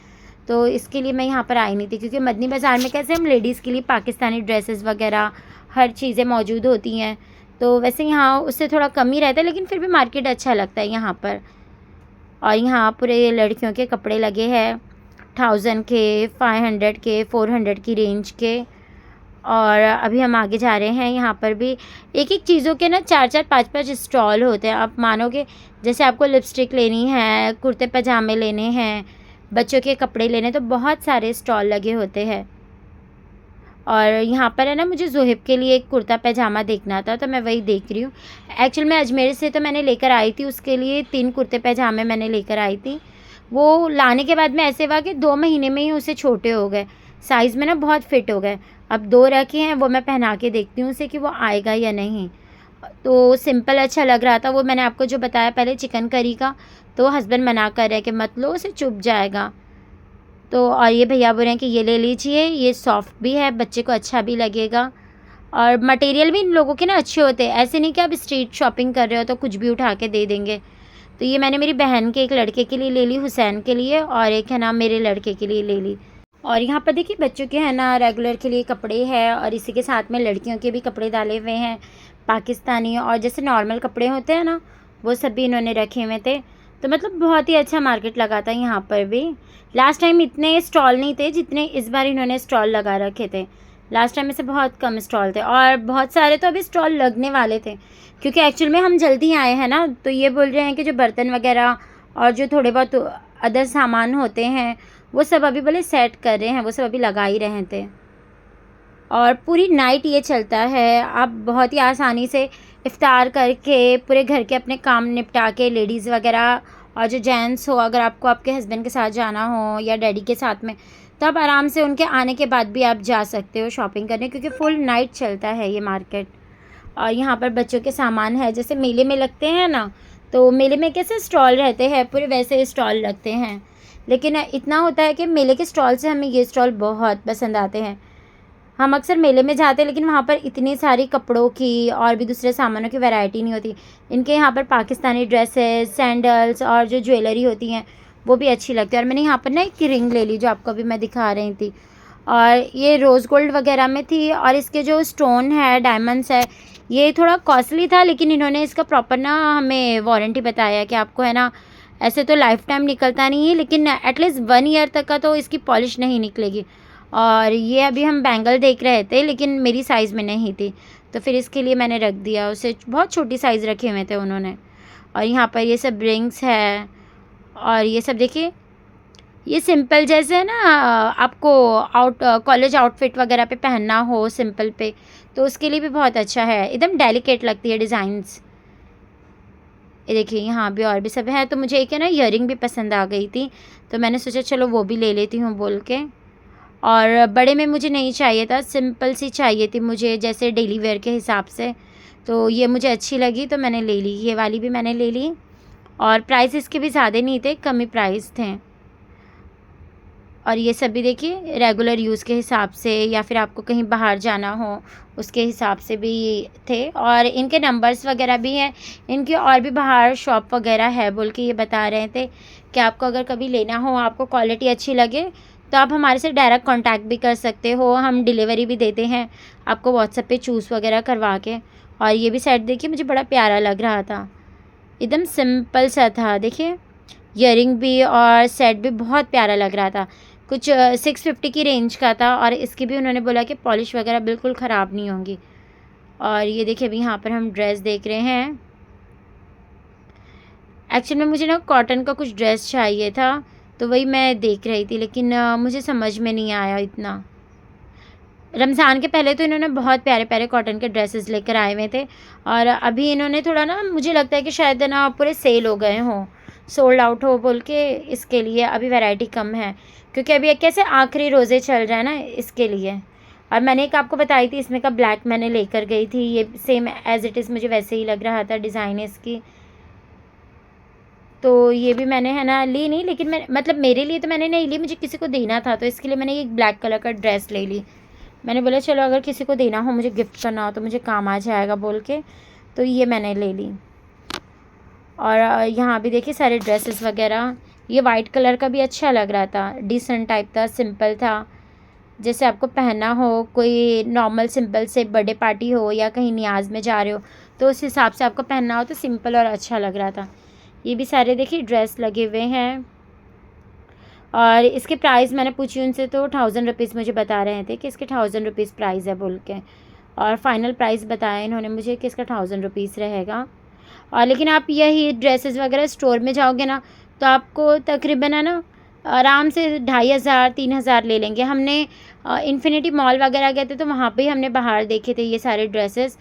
तो इसके लिए मैं यहाँ पर आई नहीं थी। क्योंकि मदनी बाज़ार में कैसे हम लेडीज़ के लिए पाकिस्तानी ड्रेसेस वगैरह हर चीज़ें मौजूद होती हैं, तो वैसे यहाँ उससे थोड़ा कम ही रहता है, लेकिन फिर भी मार्केट अच्छा लगता है यहाँ पर। और यहाँ पूरे लड़कियों के कपड़े लगे हैं, 1000 के, 500 के, 400 की रेंज के। और अभी हम आगे जा रहे हैं, यहाँ पर भी एक एक चीज़ों के ना 4-4, 5-5 स्टॉल होते हैं। आप मानोगे, जैसे आपको लिपस्टिक लेनी है, कुर्ते पजामे लेने हैं, बच्चों के कपड़े लेने, तो बहुत सारे स्टॉल लगे होते हैं। और यहाँ पर है ना, मुझे ज़ोहिब के लिए एक कुर्ता पैजामा देखना था, तो मैं वही देख रही हूँ। एक्चुअल में अजमेर से तो मैंने लेकर आई थी, उसके लिए 3 कुर्ते पैजामे मैंने लेकर आई थी। वो लाने के बाद में ऐसे हुआ कि 2 महीने में ही उसे छोटे हो गए, साइज़ में ना बहुत फिट हो गए। अब 2 रखे हैं, वो मैं पहना के देखती हूँ उसे कि वो आएगा या नहीं। तो सिंपल अच्छा लग रहा था, वो मैंने आपको जो बताया पहले चिकन करी का, तो हस्बैंड मना कर रहे हैं कि मत लो, उसे चुभ जाएगा। तो और ये भैया बोल रहे हैं कि ये ले लीजिए, ये सॉफ्ट भी है, बच्चे को अच्छा भी लगेगा, और मटेरियल भी इन लोगों के ना अच्छे होते हैं। ऐसे नहीं कि आप स्ट्रीट शॉपिंग कर रहे हो तो कुछ भी उठा के दे देंगे। तो ये मैंने मेरी बहन के एक लड़के के लिए ले ली, हुसैन के लिए, और एक है ना मेरे लड़के के लिए ले ली। और यहाँ पर देखिए बच्चों के है ना रेगुलर के लिए कपड़े हैं, और इसी के साथ में लड़कियों के भी कपड़े डाले हुए हैं, पाकिस्तानी, और जैसे नॉर्मल कपड़े होते हैं ना, वो सब भी इन्होंने रखे हुए थे। तो मतलब बहुत ही अच्छा मार्केट लगा था यहाँ पर भी। लास्ट टाइम इतने स्टॉल नहीं थे जितने इस बार इन्होंने स्टॉल लगा रखे थे। लास्ट टाइम में से बहुत कम स्टॉल थे, और बहुत सारे तो अभी स्टॉल लगने वाले थे, क्योंकि एक्चुअल में हम जल्दी आए हैं ना। तो ये बोल रहे हैं कि जो बर्तन वगैरह और जो थोड़े बहुत अदर सामान होते हैं, वो सब अभी बोले सेट कर रहे हैं, वो सब अभी लगा ही रहे थे। और पूरी नाइट ये चलता है, आप बहुत ही आसानी से इफ़्तार करके पूरे घर के अपने काम निपटा के, लेडीज़ वगैरह और जो जेंट्स हो, अगर आपको आपके हस्बैंड के साथ जाना हो या डैडी के साथ में, तो आप आराम से उनके आने के बाद भी आप जा सकते हो शॉपिंग करने, क्योंकि फुल नाइट चलता है ये मार्केट। और यहाँ पर बच्चों के सामान है, जैसे मेले में लगते हैं ना, तो मेले में कैसे स्टॉल रहते हैं पूरे, वैसे स्टॉल लगते हैं। लेकिन इतना होता है कि मेले के स्टॉल से हमें ये स्टॉल बहुत पसंद आते हैं। हम अक्सर मेले में जाते हैं, लेकिन वहाँ पर इतनी सारी कपड़ों की और भी दूसरे सामानों की वैरायटी नहीं होती। इनके यहाँ पर पाकिस्तानी ड्रेसेस, सैंडल्स और जो ज्वेलरी होती हैं वो भी अच्छी लगती है। और मैंने यहाँ पर ना एक रिंग ले ली, जो आपको अभी मैं दिखा रही थी, और ये रोज़ गोल्ड वगैरह में थी। और इसके जो स्टोन है, डायमंड्स है, ये थोड़ा कॉस्टली था, लेकिन इन्होंने इसका प्रॉपर ना हमें वारंटी बताया कि आपको है ना, ऐसे तो लाइफ टाइम निकलता नहीं है, लेकिन एटलीस्ट 1 ईयर तक का तो इसकी पॉलिश नहीं निकलेगी। और ये अभी हम बैंगल देख रहे थे, लेकिन मेरी साइज़ में नहीं थी, तो फिर इसके लिए मैंने रख दिया उसे। बहुत छोटी साइज़ रखे हुए थे उन्होंने। और यहाँ पर ये सब रिंग्स है, और ये सब देखिए, ये सिंपल जैसे है ना, आपको कॉलेज आउटफिट वगैरह पे पहनना हो सिंपल पे, तो उसके लिए भी बहुत अच्छा है, एकदम डेलिकेट लगती है डिज़ाइंस। ये देखिए यहाँ भी और भी सब है। तो मुझे एक है ना ईयरिंग भी पसंद आ गई थी, तो मैंने सोचा चलो वो भी ले लेती हूँ बोल के। और बड़े में मुझे नहीं चाहिए था, सिंपल सी चाहिए थी मुझे, जैसे डेली वेयर के हिसाब से। तो ये मुझे अच्छी लगी तो मैंने ले ली, ये वाली भी मैंने ले ली। और प्राइस इसके भी ज़्यादा नहीं थे, कम ही प्राइस थे। और ये सब भी देखिए रेगुलर यूज़ के हिसाब से, या फिर आपको कहीं बाहर जाना हो उसके हिसाब से भी थे। और इनके नंबर्स वगैरह भी हैं, इनकी और भी बाहर शॉप वगैरह है बोल के ये बता रहे थे कि आपको अगर कभी लेना हो, आपको क्वालिटी अच्छी लगे तो आप हमारे से डायरेक्ट कांटेक्ट भी कर सकते हो, हम डिलीवरी भी देते हैं आपको व्हाट्सएप पे चूज़ वगैरह करवा के। और ये भी सेट देखिए मुझे बड़ा प्यारा लग रहा था, एकदम सिंपल सा था। देखिए ईयरिंग भी और सेट भी बहुत प्यारा लग रहा था। कुछ 650 की रेंज का था, और इसकी भी उन्होंने बोला कि पॉलिश वगैरह बिल्कुल ख़राब नहीं होंगी। और ये देखिए अभी यहाँ पर हम ड्रेस देख रहे हैं। एक्चुअल में मुझे ना कॉटन का कुछ ड्रेस चाहिए था, तो वही मैं देख रही थी, लेकिन मुझे समझ में नहीं आया इतना। रमज़ान के पहले तो इन्होंने बहुत प्यारे प्यारे कॉटन के ड्रेसेस लेकर आए हुए थे, और अभी इन्होंने थोड़ा ना, मुझे लगता है कि शायद ना पूरे सेल हो गए हों, सोल्ड आउट हो बोल के, इसके लिए अभी वैरायटी कम है, क्योंकि अभी कैसे आखिरी रोज़े चल रहे हैं ना, इसके लिए। और मैंने एक आपको बताई थी इसमें का ब्लैक मैंने लेकर गई थी, ये सेम एज़ इट इज़ मुझे वैसे ही लग रहा था डिज़ाइन इसकी। तो ये भी मैंने है ना ली नहीं, लेकिन मैं मतलब मेरे लिए तो मैंने नहीं ली, मुझे किसी को देना था, तो इसके लिए मैंने एक ब्लैक कलर का ड्रेस ले ली। मैंने बोला चलो अगर किसी को देना हो, मुझे गिफ्ट करना हो तो मुझे काम आ जाएगा बोल के, तो ये मैंने ले ली। और यहाँ भी देखिए सारे ड्रेसेस वगैरह, ये वाइट कलर का भी अच्छा लग रहा था, डिसेंट टाइप था, सिंपल था, जैसे आपको पहनना हो, कोई नॉर्मल सिंपल से बर्थडे पार्टी हो या कहीं नियाज़ में जा रहे हो तो उस हिसाब से आपको पहनना हो तो सिंपल और अच्छा लग रहा था। ये भी सारे देखिए ड्रेस लगे हुए हैं। और इसके प्राइस मैंने पूछी उनसे तो 1000 रुपीज़ मुझे बता रहे थे कि इसके 1000 रुपीज़ प्राइस है बोल के, और फाइनल प्राइस बताया इन्होंने मुझे कि इसका 1000 रुपीज़ रहेगा। और लेकिन आप यही ड्रेसेस वगैरह स्टोर में जाओगे ना तो आपको तकरीबन है ना आराम से 2500-3000 ले लेंगे। हमने इन्फिनिटी मॉल वगैरह गए थे तो वहाँ पे ही हमने बाहर देखे थे ये सारे ड्रेसेस।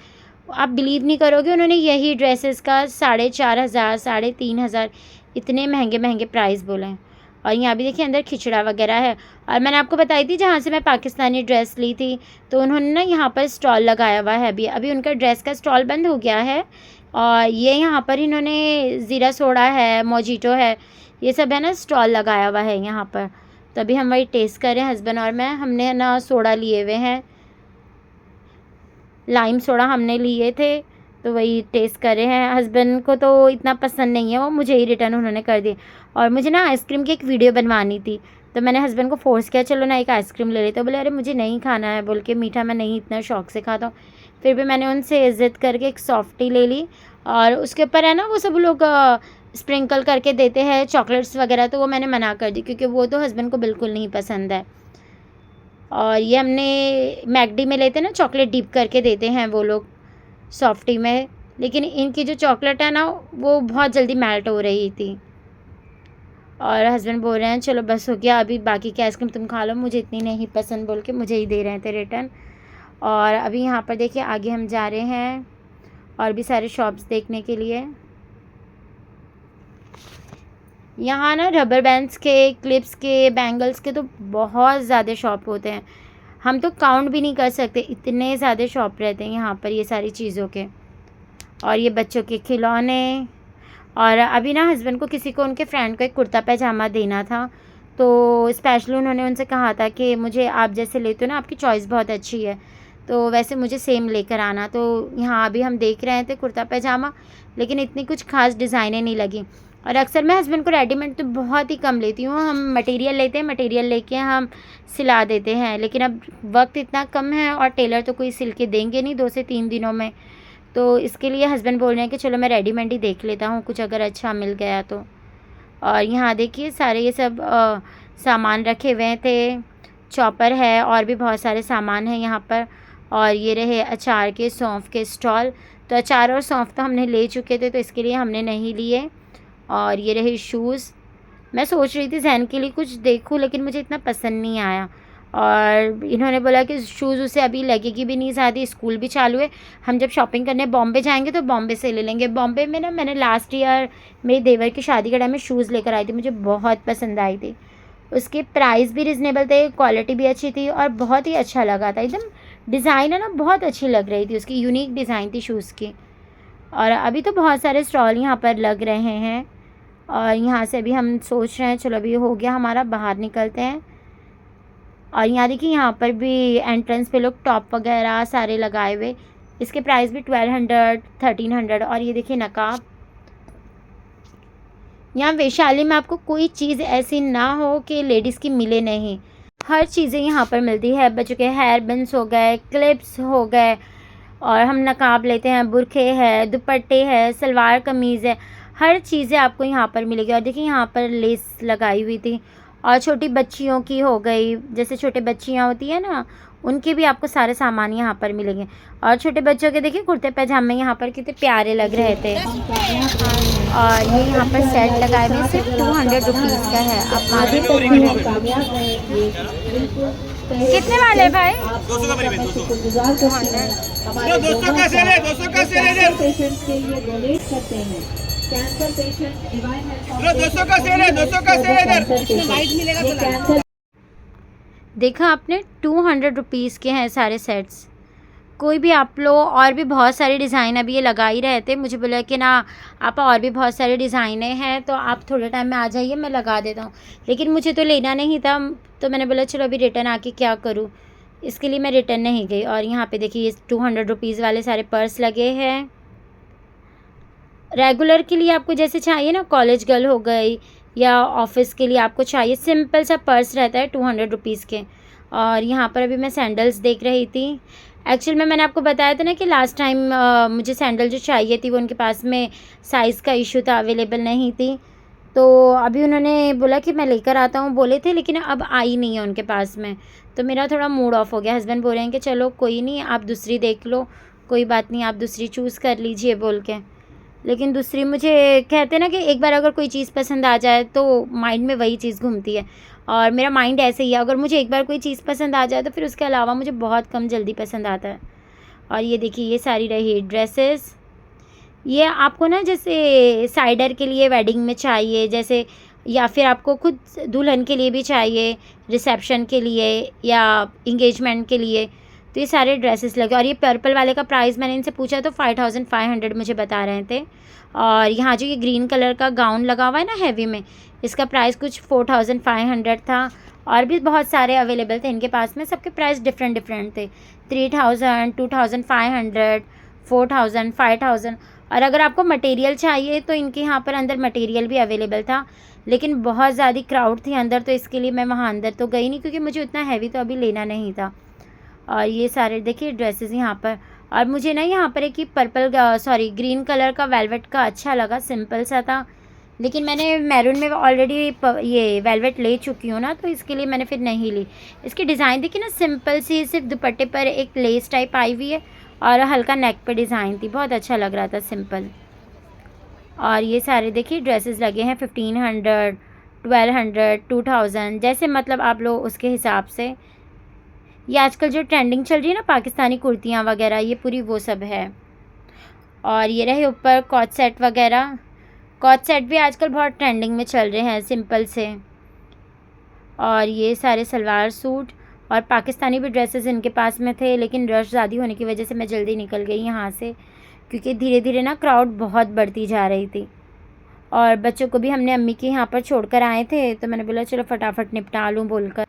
आप बिलीव नहीं करोगे, उन्होंने यही ड्रेसेस का 4500 3500 इतने महंगे महंगे प्राइस बोले हैं। और यहाँ भी देखिए अंदर खिचड़ा वगैरह है। और मैंने आपको बताई थी जहाँ से मैं पाकिस्तानी ड्रेस ली थी, तो उन्होंने ना यहाँ पर स्टॉल लगाया हुआ है, अभी उनका ड्रेस का स्टॉल बंद हो गया है। और ये यहाँ पर इन्होंने ज़ीरा सोडा है, मोजिटो है, ये सब है ना स्टॉल लगाया हुआ है यहाँ पर। तो अभी हम वही टेस्ट कर रहे हैं हस्बैंड और मैं। हमने ना सोडा लिए हुए हैं, लाइम सोडा हमने लिए थे, तो वही टेस्ट कर रहे हैं। हस्बैंड को तो इतना पसंद नहीं है, वो मुझे ही रिटर्न उन्होंने कर दी। और मुझे ना आइसक्रीम की एक वीडियो बनवानी थी, तो मैंने हस्बैंड को फ़ोर्स किया चलो ना एक आइसक्रीम ले लेते। बोले अरे मुझे नहीं खाना है बोल के, मीठा मैं नहीं इतना शौक से खाता हूँ। फिर भी मैंने उनसे इज़्ज़त करके एक सॉफ्टी ले ली, और उसके ऊपर है ना वो सब लोग स्प्रिंकल करके देते हैं चॉकलेट्स वगैरह, तो वो मैंने मना कर दी क्योंकि वो तो हस्बैंड को बिल्कुल नहीं पसंद है। और ये हमने मैकडी में लेते हैं ना, चॉकलेट डिप करके देते हैं वो लोग सॉफ्टी में, लेकिन इनकी जो चॉकलेट है ना वो बहुत जल्दी मेल्ट हो रही थी। और हस्बैंड बोल रहे हैं चलो बस हो गया, अभी बाकी की आइसक्रीम तुम खा लो, मुझे इतनी नहीं पसंद बोल के मुझे ही दे रहे थे रिटर्न। और अभी यहाँ पर देखिए आगे हम जा रहे हैं और भी सारे शॉप्स देखने के लिए। यहाँ ना रबर बैंड्स के, क्लिप्स के, बैंगल्स के तो बहुत ज़्यादा शॉप होते हैं, हम तो काउंट भी नहीं कर सकते, इतने ज़्यादा शॉप रहते हैं यहाँ पर ये सारी चीज़ों के। और ये बच्चों के खिलौने। और अभी ना हस्बैंड को किसी को, उनके फ्रेंड को एक कुर्ता पैजामा देना था, तो स्पेशली उन्होंने उनसे कहा था कि मुझे आप जैसे लेते हो ना, आपकी चॉइस बहुत अच्छी है, तो वैसे मुझे सेम लेकर आना। तो यहाँ अभी हम देख रहे थे कुर्ता पैजामा, लेकिन इतनी कुछ खास डिज़ाइनें नहीं लगी। और अक्सर मैं हस्बैंड को रेडीमेड तो बहुत ही कम लेती हूँ, हम मटेरियल लेते हैं, मटेरियल लेके हम सिला देते हैं, लेकिन अब वक्त इतना कम है और टेलर तो कोई सिल के देंगे नहीं 2 से 3 दिनों में, तो इसके लिए हस्बैंड बोल रहे हैं कि चलो मैं रेडीमेड ही देख लेता हूँ कुछ अगर अच्छा मिल गया तो। और यहाँ देखिए सारे ये सब सामान रखे हुए थे, चॉपर है और भी बहुत सारे सामान हैं यहाँ पर। और ये रहे अचार के, सौंफ के स्टॉल, तो अचार और सौंफ तो हमने ले चुके थे तो इसके लिए हमने नहीं लिए। और ये रहे शूज़, मैं सोच रही थी जैन के लिए कुछ देखूं, लेकिन मुझे इतना पसंद नहीं आया। और इन्होंने बोला कि शूज़ उसे अभी लगेगी भी नहीं ज़्यादा, स्कूल भी चालू है, हम जब शॉपिंग करने बॉम्बे जाएंगे तो बॉम्बे से ले लेंगे। बॉम्बे में ना मैंने लास्ट ईयर मेरे देवर की शादी के टाइम में शूज़ लेकर आई थी, मुझे बहुत पसंद आई थी, उसके प्राइस भी रिजनेबल थे, क्वालिटी भी अच्छी थी और बहुत ही अच्छा लगा था। एकदम डिज़ाइन है ना, बहुत अच्छी लग रही थी, उसकी यूनिक डिज़ाइन थी शूज़ की। और अभी तो बहुत सारे स्टॉल यहाँ पर लग रहे हैं और यहाँ से अभी हम सोच रहे हैं चलो अभी हो गया हमारा, बाहर निकलते हैं। और यहाँ देखिए यहाँ पर भी एंट्रेंस पे लोग टॉप वगैरह सारे लगाए हुए, इसके प्राइस भी 1200 1300। और ये देखिए नकाब, यहाँ वैशाली में आपको कोई चीज़ ऐसी ना हो कि लेडीज़ की मिले नहीं, हर चीज़ें यहाँ पर मिलती है। बच्चों के हेयर बैंड्स हो गए, क्लिप्स हो गए, और हम नकाब लेते हैं, बुरखे है, दुपट्टे है, सलवार कमीज़ है, हर चीज़ें आपको यहाँ पर मिलेगी। और देखिए यहाँ पर लेस लगाई हुई थी, और छोटी बच्चियों की हो गई, जैसे छोटे बच्चियाँ होती है ना, उनके भी आपको सारे सामान यहाँ पर मिलेंगे। और छोटे बच्चों के देखिए कुर्ते पैजामे यहाँ पर कितने प्यारे लग रहे थे। और ये यहाँ पर सेट लगाए हुए सिर्फ 200 रुपीज़ का है। आप मार्केट कितने वाले भाई? 200 का मेरी 200 का सेल है, 200 का सेल है, पेशेंट्स के लिए डोनेट करते हैं। कैंसर पेशेंट डिवाइन हेल्थ 200 का सेल है, 200 का सेल है इधर, इसमें लाइट मिलेगा तो देखा आपने, 200 रुपीज़ के हैं सारे सेट्स। कोई भी आप लो, और भी बहुत सारे डिज़ाइन अभी ये लगा ही रहे थे, मुझे बोला कि ना आप और भी बहुत सारे डिज़ाइने हैं तो आप थोड़े टाइम में आ जाइए, मैं लगा देता हूँ। लेकिन मुझे तो लेना नहीं था, तो मैंने बोला चलो अभी रिटर्न आके क्या करूँ, इसके लिए मैं रिटर्न नहीं गई। और यहाँ पे देखिए ये 200 रुपीज़ वाले सारे पर्स लगे हैं। रेगुलर के लिए आपको जैसे चाहिए ना, कॉलेज गर्ल हो गई या ऑफिस के लिए आपको चाहिए, सिंपल सा पर्स रहता है 200 रुपीज़ के। और यहाँ पर अभी मैं सैंडल्स देख रही थी। एक्चुअल में मैंने आपको बताया था ना कि लास्ट टाइम मुझे सैंडल जो चाहिए थी वो उनके पास में साइज़ का इशू था, अवेलेबल नहीं थी। तो अभी उन्होंने बोला कि मैं लेकर आता हूँ बोले थे, लेकिन अब आई नहीं है उनके पास में। तो मेरा थोड़ा मूड ऑफ हो गया। हस्बैंड बोल रहे हैं कि चलो कोई नहीं, आप दूसरी देख लो, कोई बात नहीं, आप दूसरी चूज़ कर लीजिए बोल के। लेकिन दूसरी, मुझे कहते हैं ना कि एक बार अगर कोई चीज़ पसंद आ जाए तो माइंड में वही चीज़ घूमती है, और मेरा माइंड ऐसे ही है, अगर मुझे एक बार कोई चीज़ पसंद आ जाए तो फिर उसके अलावा मुझे बहुत कम जल्दी पसंद आता है। और ये देखिए ये सारी रही ड्रेसेस, ये आपको ना जैसे साइडर के लिए वेडिंग में चाहिए जैसे, या फिर आपको खुद दुल्हन के लिए भी चाहिए, रिसेप्शन के लिए या इंगेजमेंट के लिए, तो ये सारे ड्रेसेस लगे। और ये पर्पल वाले का प्राइस मैंने इनसे पूछा तो 5500 मुझे बता रहे थे। और यहाँ जो ये ग्रीन कलर का गाउन लगा हुआ है ना हैवी में, इसका प्राइस कुछ 4500 था। और भी बहुत सारे अवेलेबल थे इनके पास में, सबके प्राइस डिफरेंट डिफरेंट थे, 3000, 2500, 4000, 5000। और अगर आपको मटेरियल चाहिए तो इनके यहाँ पर अंदर मटेरियल भी अवेलेबल था, लेकिन बहुत ज़्यादा क्राउड थी अंदर, तो इसके लिए मैं वहाँ अंदर तो गई नहीं, क्योंकि मुझे उतना हैवी तो अभी लेना नहीं था। और ये सारे देखिए ड्रेसेस यहाँ पर। और मुझे ना यहाँ पर एक ही ग्रीन कलर का वेलवेट का अच्छा लगा, सिंपल सा था, लेकिन मैंने मैरून में ऑलरेडी ये वेलवेट ले चुकी हूँ ना, तो इसके लिए मैंने फिर नहीं ली। इसकी डिज़ाइन देखिए ना, सिंपल सी, सिर्फ दुपट्टे पर एक लेस टाइप आई हुई है और हल्का नेक पे डिज़ाइन थी, बहुत अच्छा लग रहा था, सिंपल। और ये सारे देखिए ड्रेसेस लगे हैं 1500, 1200, 2000, जैसे मतलब आप लोग उसके हिसाब से। ये आजकल जो ट्रेंडिंग चल रही है ना पाकिस्तानी कुर्तियाँ वगैरह, ये पूरी वो सब है। और ये रहे ऊपर कॉट सेट वगैरह, कॉट सेट भी आजकल बहुत ट्रेंडिंग में चल रहे हैं, सिंपल से। और ये सारे सलवार सूट और पाकिस्तानी भी ड्रेसेस इनके पास में थे, लेकिन रश ज़्यादा होने की वजह से मैं जल्दी निकल गई यहाँ से, क्योंकि धीरे धीरे ना क्राउड बहुत बढ़ती जा रही थी। और बच्चों को भी हमने अम्मी के यहाँ पर छोड़कर आए थे, तो मैंने बोला चलो फटाफट निपटा लूँ बोलकर।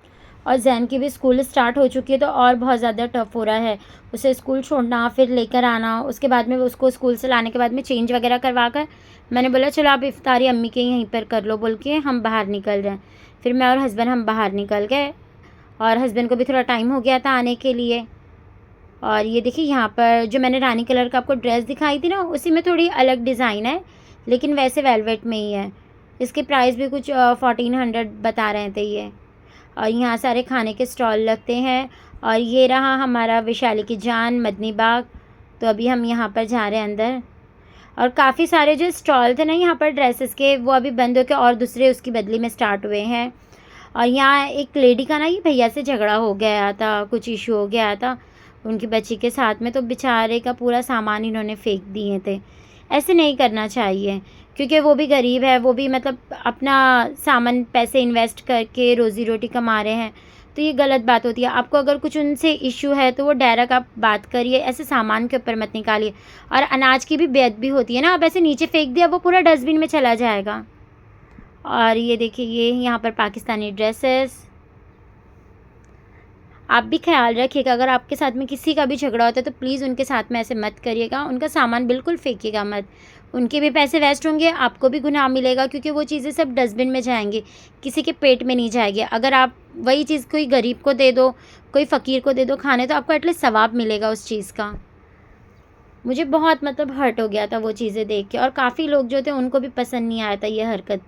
और जैन की भी स्कूल स्टार्ट हो चुकी है, तो और बहुत ज़्यादा टफ़ हो रहा है उसे स्कूल छोड़ना, फिर लेकर आना, उसके बाद में उसको स्कूल से लाने के बाद में चेंज वगैरह करवा कर मैंने बोला चलो आप इफ्तारी अम्मी के यहीं पर कर लो बोल के हम बाहर निकल रहे हैं। फिर मैं और हस्बैंड हम बाहर निकल गए, और हस्बैंड को भी थोड़ा टाइम हो गया था आने के लिए। और ये देखिए यहाँ पर जो मैंने रानी कलर का आपको ड्रेस दिखाई थी ना, उसी में थोड़ी अलग डिज़ाइन है, लेकिन वैसे वेलवेट में ही है। इसके प्राइस भी कुछ 1400 बता रहे थे ये। और यहाँ सारे खाने के स्टॉल लगते हैं। और ये रहा हमारा वैशाली की जान मदनी बाग, तो अभी हम यहाँ पर जा रहे हैं अंदर। और काफ़ी सारे जो स्टॉल थे ना यहाँ पर ड्रेसेस के, वो अभी बंद होकर और दूसरे उसकी बदली में स्टार्ट हुए हैं। और यहाँ एक लेडी का ना ये भैया से झगड़ा हो गया था, कुछ इशू हो गया था उनकी बच्ची के साथ में, तो बेचारे का पूरा सामान इन्होंने फेंक दिए थे। ऐसे नहीं करना चाहिए, क्योंकि वो भी गरीब है, वो भी मतलब अपना सामान पैसे इन्वेस्ट करके रोज़ी रोटी कमा रहे हैं। तो ये गलत बात होती है। आपको अगर कुछ उनसे इश्यू है तो वो डायरेक्ट आप बात करिए, ऐसे सामान के ऊपर मत निकालिए। और अनाज की भी बेइज्जती होती है ना, आप ऐसे नीचे फेंक दिया वो पूरा डस्टबिन में चला जाएगा। और ये देखिए, ये यहाँ पर पाकिस्तानी ड्रेसेस। आप भी ख्याल रखिएगा, अगर आपके साथ में किसी का भी झगड़ा होता है तो प्लीज़ उनके साथ में ऐसे मत करिएगा, उनका सामान बिल्कुल फेंकिएगा मत। उनके भी पैसे वेस्ट होंगे, आपको भी गुनाह मिलेगा, क्योंकि वो चीज़ें सब डस्टबिन में जाएंगी, किसी के पेट में नहीं जाएगी। अगर आप वही चीज़ कोई गरीब को दे दो, कोई फ़कीर को दे दो खाने, तो आपको एटलीस्ट सवाब मिलेगा उस चीज़ का। मुझे बहुत मतलब हर्ट हो गया था वो चीज़ें देख के, और काफ़ी लोग जो थे उनको भी पसंद नहीं आया था ये हरकत।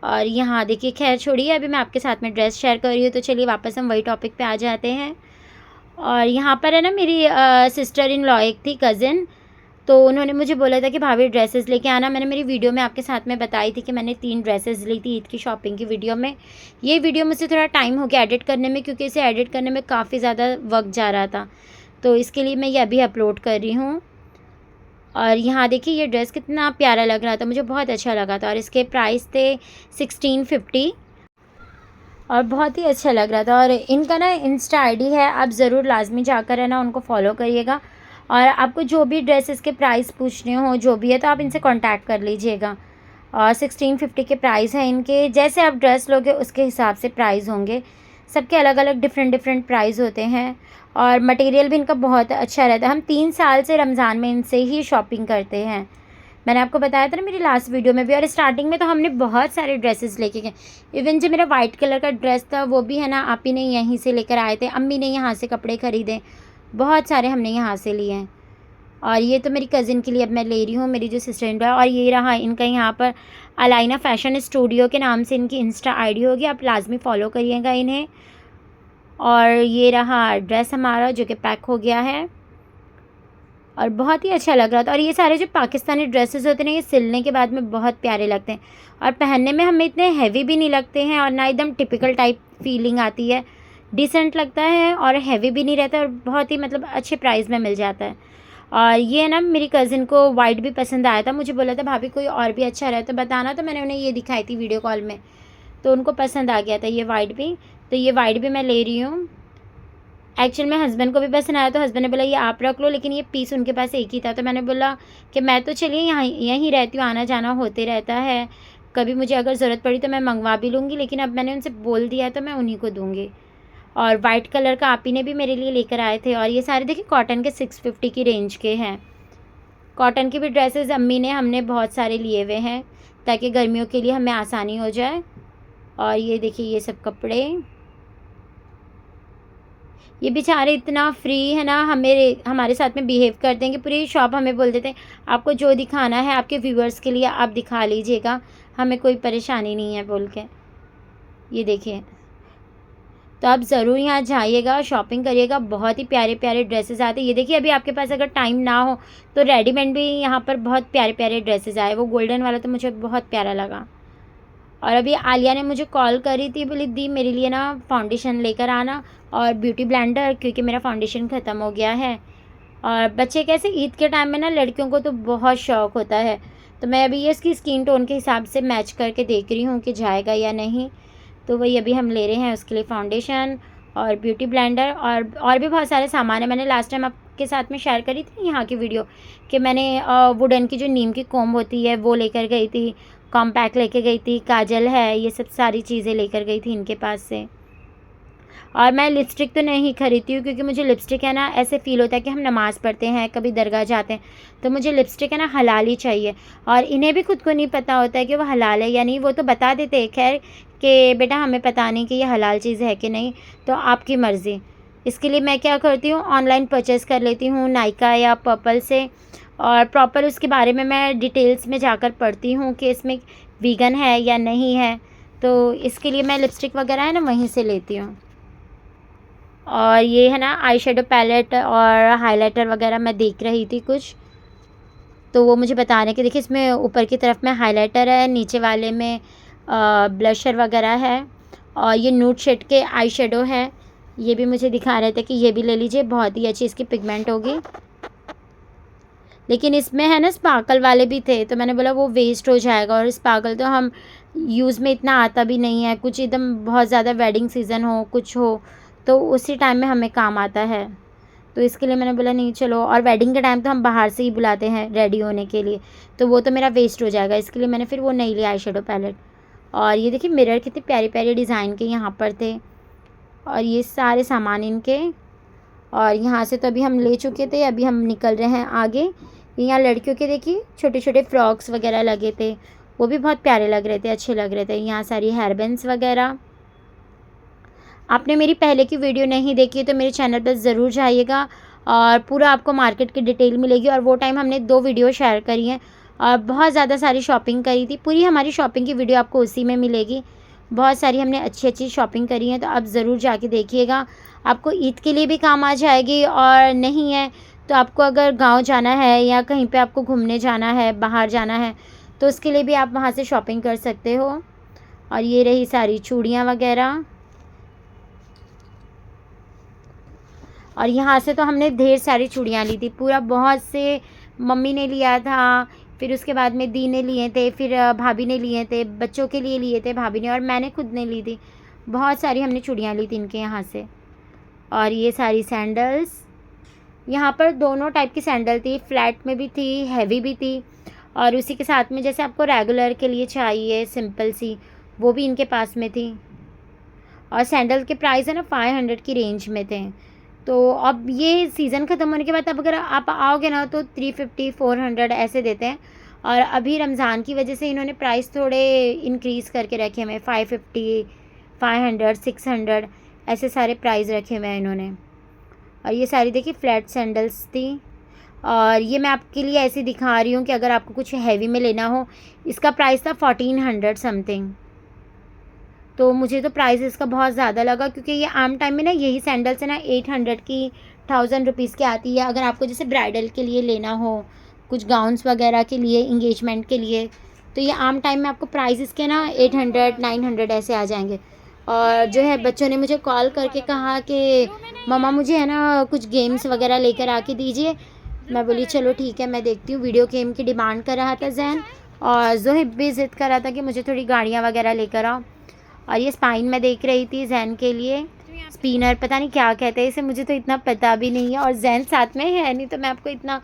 और यहाँ देखिए, खैर छोड़िए, अभी मैं आपके साथ में ड्रेस शेयर कर रही हूँ, तो चलिए वापस हम वही टॉपिक पे आ जाते हैं। और यहाँ पर है ना, मेरी सिस्टर इन लॉ एक थी, कज़िन, तो उन्होंने मुझे बोला था कि भाभी ड्रेसेस लेके आना। मैंने मेरी वीडियो में आपके साथ में बताई थी कि मैंने 3 ड्रेसेस ली थी ईद की शॉपिंग की वीडियो में। ये वीडियो मुझसे थोड़ा टाइम हो गया एडिट करने में, क्योंकि इसे एडिट करने में काफ़ी ज़्यादा वक्त जा रहा था, तो इसके लिए मैं ये अभी अपलोड कर रही हूँ। और यहाँ देखिए, ये ड्रेस कितना प्यारा लग रहा था, मुझे बहुत अच्छा लगा था, और इसके प्राइस थे 1650, और बहुत ही अच्छा लग रहा था। और इनका ना इंस्टा आईडी है, आप ज़रूर लाजमी जाकर है ना उनको फॉलो करिएगा। और आपको जो भी ड्रेसेस के प्राइस पूछने हो, जो भी है, तो आप इनसे कांटेक्ट कर लीजिएगा। और 1650 के प्राइस हैं इनके। जैसे आप ड्रेस लोगे उसके हिसाब से प्राइस होंगे, सबके अलग अलग डिफरेंट प्राइस होते हैं। और मटेरियल भी इनका बहुत अच्छा रहता है। हम 3 साल से रमज़ान में इनसे ही शॉपिंग करते हैं। मैंने आपको बताया था ना मेरी लास्ट वीडियो में भी। और स्टार्टिंग में तो हमने बहुत सारे ड्रेसेस लेके गए। इवन जो मेरा वाइट कलर का ड्रेस था वो भी है ना आप ही ने यहीं से लेकर आए थे, अम्मी ने यहाँ से कपड़े ख़रीदे, बहुत सारे हमने यहाँ से लिए हैं। और ये तो मेरी कज़िन के लिए अब मैं ले रही हूँ, मेरी जो सिस्टर इन लॉ है। और ये रहा इनका यहाँ पर अलाइना फ़ैशन स्टूडियो के नाम से इनकी इंस्टा आईडी होगी, आप लाजमी फ़ॉलो करिएगा इन्हें। और ये रहा ड्रेस हमारा जो कि पैक हो गया है, और बहुत ही अच्छा लग रहा था। और ये सारे जो पाकिस्तानी ड्रेसेस होते हैं ना, ये सिलने के बाद में बहुत प्यारे लगते हैं, और पहनने में हमें इतने हैवी भी नहीं लगते हैं, और ना एकदम टिपिकल टाइप फीलिंग आती है, डिसेंट लगता है, और हैवी भी नहीं रहता, और बहुत ही मतलब अच्छे प्राइस में मिल जाता है। और ये ना मेरी कज़िन को वाइट भी पसंद आया था, मुझे बोला था भाभी कोई और भी अच्छा रहे तो बताना, तो मैंने उन्हें ये दिखाई थी वीडियो कॉल में, तो उनको पसंद आ गया था ये वाइट भी। तो ये वाइट भी मैं ले रही हूँ। एक्चुअल में हस्बैंड को भी पसंद आया, तो हस्बैंड ने बोला ये आप रख लो, लेकिन ये पीस उनके पास एक ही था, तो मैंने बोला कि मैं तो चलिए यहाँ यहीं रहती हूँ, आना जाना होते रहता है, कभी मुझे अगर ज़रूरत पड़ी तो मैं मंगवा भी लूँगी, लेकिन अब मैंने उनसे बोल दिया तो मैं उन्हीं को दूँगी। और वाइट कलर का आप ही ने भी मेरे लिए लेकर आए थे। और ये सारे देखिए कॉटन के 650 की रेंज के हैं। कॉटन की भी ड्रेसेस अम्मी ने हमने बहुत सारे लिए हुए हैं, ताकि गर्मियों के लिए हमें आसानी हो जाए। और ये देखिए, ये सब कपड़े, ये बेचारे इतना फ्री है ना, हमारे साथ में बिहेव करते हैं कि पूरी शॉप हमें बोल देते हैं आपको जो दिखाना है आपके व्यूअर्स के लिए आप दिखा लीजिएगा, हमें कोई परेशानी नहीं है बोल के। ये देखिए, तो आप ज़रूर यहाँ जाइएगा, शॉपिंग करिएगा, बहुत ही प्यारे प्यारे ड्रेसेस आते हैं। ये देखिए, अभी आपके पास अगर टाइम ना हो तो रेडीमेड भी यहाँ पर बहुत प्यारे प्यारे ड्रेसेस आए। वो गोल्डन वाला तो मुझे बहुत प्यारा लगा। और अभी आलिया ने मुझे कॉल करी थी, बोली दी मेरे लिए ना फाउंडेशन लेकर आना और ब्यूटी ब्लेंडर, क्योंकि मेरा फाउंडेशन ख़त्म हो गया है। और बच्चे कैसे ईद के टाइम में ना लड़कियों को तो बहुत शौक़ होता है, तो मैं अभी ये इसकी स्किन टोन के हिसाब से मैच करके देख रही हूँ कि जाएगा या नहीं। तो वही अभी हम ले रहे हैं उसके लिए फाउंडेशन और ब्यूटी ब्लेंडर, और भी बहुत सारे सामान है। मैंने लास्ट टाइम आपके साथ में शेयर करी थी यहाँ की वीडियो कि मैंने वुडन की जो नीम की कोम्ब होती है वो लेकर गई थी, कॉम्पैक्ट लेके गई थी, काजल है, ये सब सारी चीज़ें लेकर गई थी इनके पास से। और मैं लिपस्टिक तो नहीं खरीदती हूँ, क्योंकि मुझे लिपस्टिक है ना ऐसे फ़ील होता है कि हम नमाज़ पढ़ते हैं, कभी दरगाह जाते हैं, तो मुझे लिपस्टिक है ना हलाल ही चाहिए। और इन्हें भी खुद को नहीं पता होता है कि वो हलाल है या नहीं, वो तो बता देते हैं खैर कि बेटा हमें पता नहीं कि ये हलाल चीज़ है कि नहीं, तो आपकी मर्ज़ी। इसके लिए मैं क्या करती हूँ, ऑनलाइन परचेज़ कर लेती हूँ नायका या पर्पल से, और प्रॉपर उसके बारे में मैं डिटेल्स में जाकर पढ़ती हूँ कि इसमें वीगन है या नहीं है, तो इसके लिए मैं लिपस्टिक वगैरह है ना वहीं से लेती हूँ। और ये है ना आई शेडो पैलेट और हाइलाइटर वगैरह मैं देख रही थी कुछ, तो वो मुझे बता रहे हैं कि देखिए इसमें ऊपर की तरफ में हाइलाइटर है, नीचे वाले में ब्लशर वगैरह है, और ये न्यूड शेड के आई शेडो है, ये भी मुझे दिखा रहे थे कि ये भी ले लीजिए, बहुत ही अच्छी इसकी पिगमेंट होगी। लेकिन इसमें है ना स्पार्कल वाले भी थे, तो मैंने बोला वो वेस्ट हो जाएगा, और स्पार्कल तो हम यूज़ में इतना आता भी नहीं है, कुछ एकदम बहुत ज़्यादा वेडिंग सीज़न हो कुछ हो तो उसी टाइम में हमें काम आता है। तो इसके लिए मैंने बोला नहीं चलो, और वेडिंग के टाइम तो हम बाहर से ही बुलाते हैं रेडी होने के लिए, तो वो तो मेरा वेस्ट हो जाएगा, इसके लिए मैंने फिर वो नहीं लिया आई शेडो पैलेट। और ये देखिए मिरर कितने प्यारे प्यारे डिज़ाइन के यहाँ पर थे, और ये सारे सामान इनके। और यहाँ से तो अभी हम ले चुके थे, अभी हम निकल रहे हैं आगे। यहाँ लड़कियों के देखिए छोटे छोटे फ्रॉक्स वगैरह लगे थे, वो भी बहुत प्यारे लग रहे थे, अच्छे लग रहे थे। यहाँ सारी हेयर बैंड्स वगैरह। आपने मेरी पहले की वीडियो नहीं देखी है तो मेरे चैनल पर ज़रूर जाइएगा, और पूरा आपको मार्केट की डिटेल मिलेगी। और वो टाइम हमने 2 वीडियो शेयर करी हैं और बहुत ज़्यादा सारी शॉपिंग करी थी, पूरी हमारी शॉपिंग की वीडियो आपको उसी में मिलेगी। बहुत सारी हमने अच्छी अच्छी शॉपिंग करी है, तो आप ज़रूर जाके देखिएगा, आपको ईद के लिए भी काम आ जाएगी। और नहीं है तो आपको अगर गांव जाना है या कहीं पे आपको घूमने जाना है, बाहर जाना है, तो उसके लिए भी आप वहां से शॉपिंग कर सकते हो। और ये रही सारी चूड़ियाँ वगैरह। और यहाँ से तो हमने ढेर सारी चूड़ियाँ ली थी, पूरा बहुत से मम्मी ने लिया था, फिर उसके बाद में दी ने लिए थे, फिर भाभी ने लिए थे, बच्चों के लिए लिए थे भाभी ने, और मैंने खुद ने ली थी। बहुत सारी हमने चूड़ियाँ ली थी इनके यहाँ से। और ये सारी सैंडल्स, यहाँ पर दोनों टाइप की सैंडल थी, फ्लैट में भी थी, हैवी भी थी, और उसी के साथ में जैसे आपको रेगुलर के लिए चाहिए सिंपल सी, वो भी इनके पास में थी। और सैंडल के प्राइस है ना 500 की रेंज में थे। तो अब ये सीज़न ख़त्म होने के बाद अब अगर आप आओगे ना तो 350 400 ऐसे देते हैं। और अभी रमज़ान की वजह से इन्होंने प्राइस थोड़े इंक्रीज़ करके रखे हुए हैं, 550 500 600 ऐसे सारे प्राइस रखे हुए हैं इन्होंने। और ये सारी देखिए फ्लैट सैंडल्स थी, और ये मैं आपके लिए ऐसे दिखा रही हूँ कि अगर आपको कुछ हैवी में लेना हो, इसका प्राइस था 1400 समथिंग। तो मुझे तो प्राइस इसका बहुत ज़्यादा लगा, क्योंकि ये आम टाइम में ना यही सैंडल्स है ना 800 की 1000 रुपीज़ की आती है। अगर आपको जैसे ब्राइडल के लिए लेना हो, कुछ गाउन्स वगैरह के लिए, इंगेजमेंट के लिए, तो ये आम टाइम में आपको प्राइस इसके ना 800 900 ऐसे आ जाएंगे। और जो है बच्चों ने मुझे कॉल करके कहा कि मम्मा मुझे है ना कुछ गेम्स वगैरह लेकर आके दीजिए। मैं बोली चलो ठीक है मैं देखती हूँ। वीडियो गेम की डिमांड कर रहा था जैन, और जोहिब भी ज़िद कर रहा था कि मुझे थोड़ी गाड़ियाँ वगैरह लेकर आओ। और ये स्पाइन मैं देख रही थी जैन के लिए, स्पिनर पता नहीं क्या कहते हैं इसे, मुझे तो इतना पता भी नहीं है, और जैन साथ में है नहीं तो मैं आपको इतना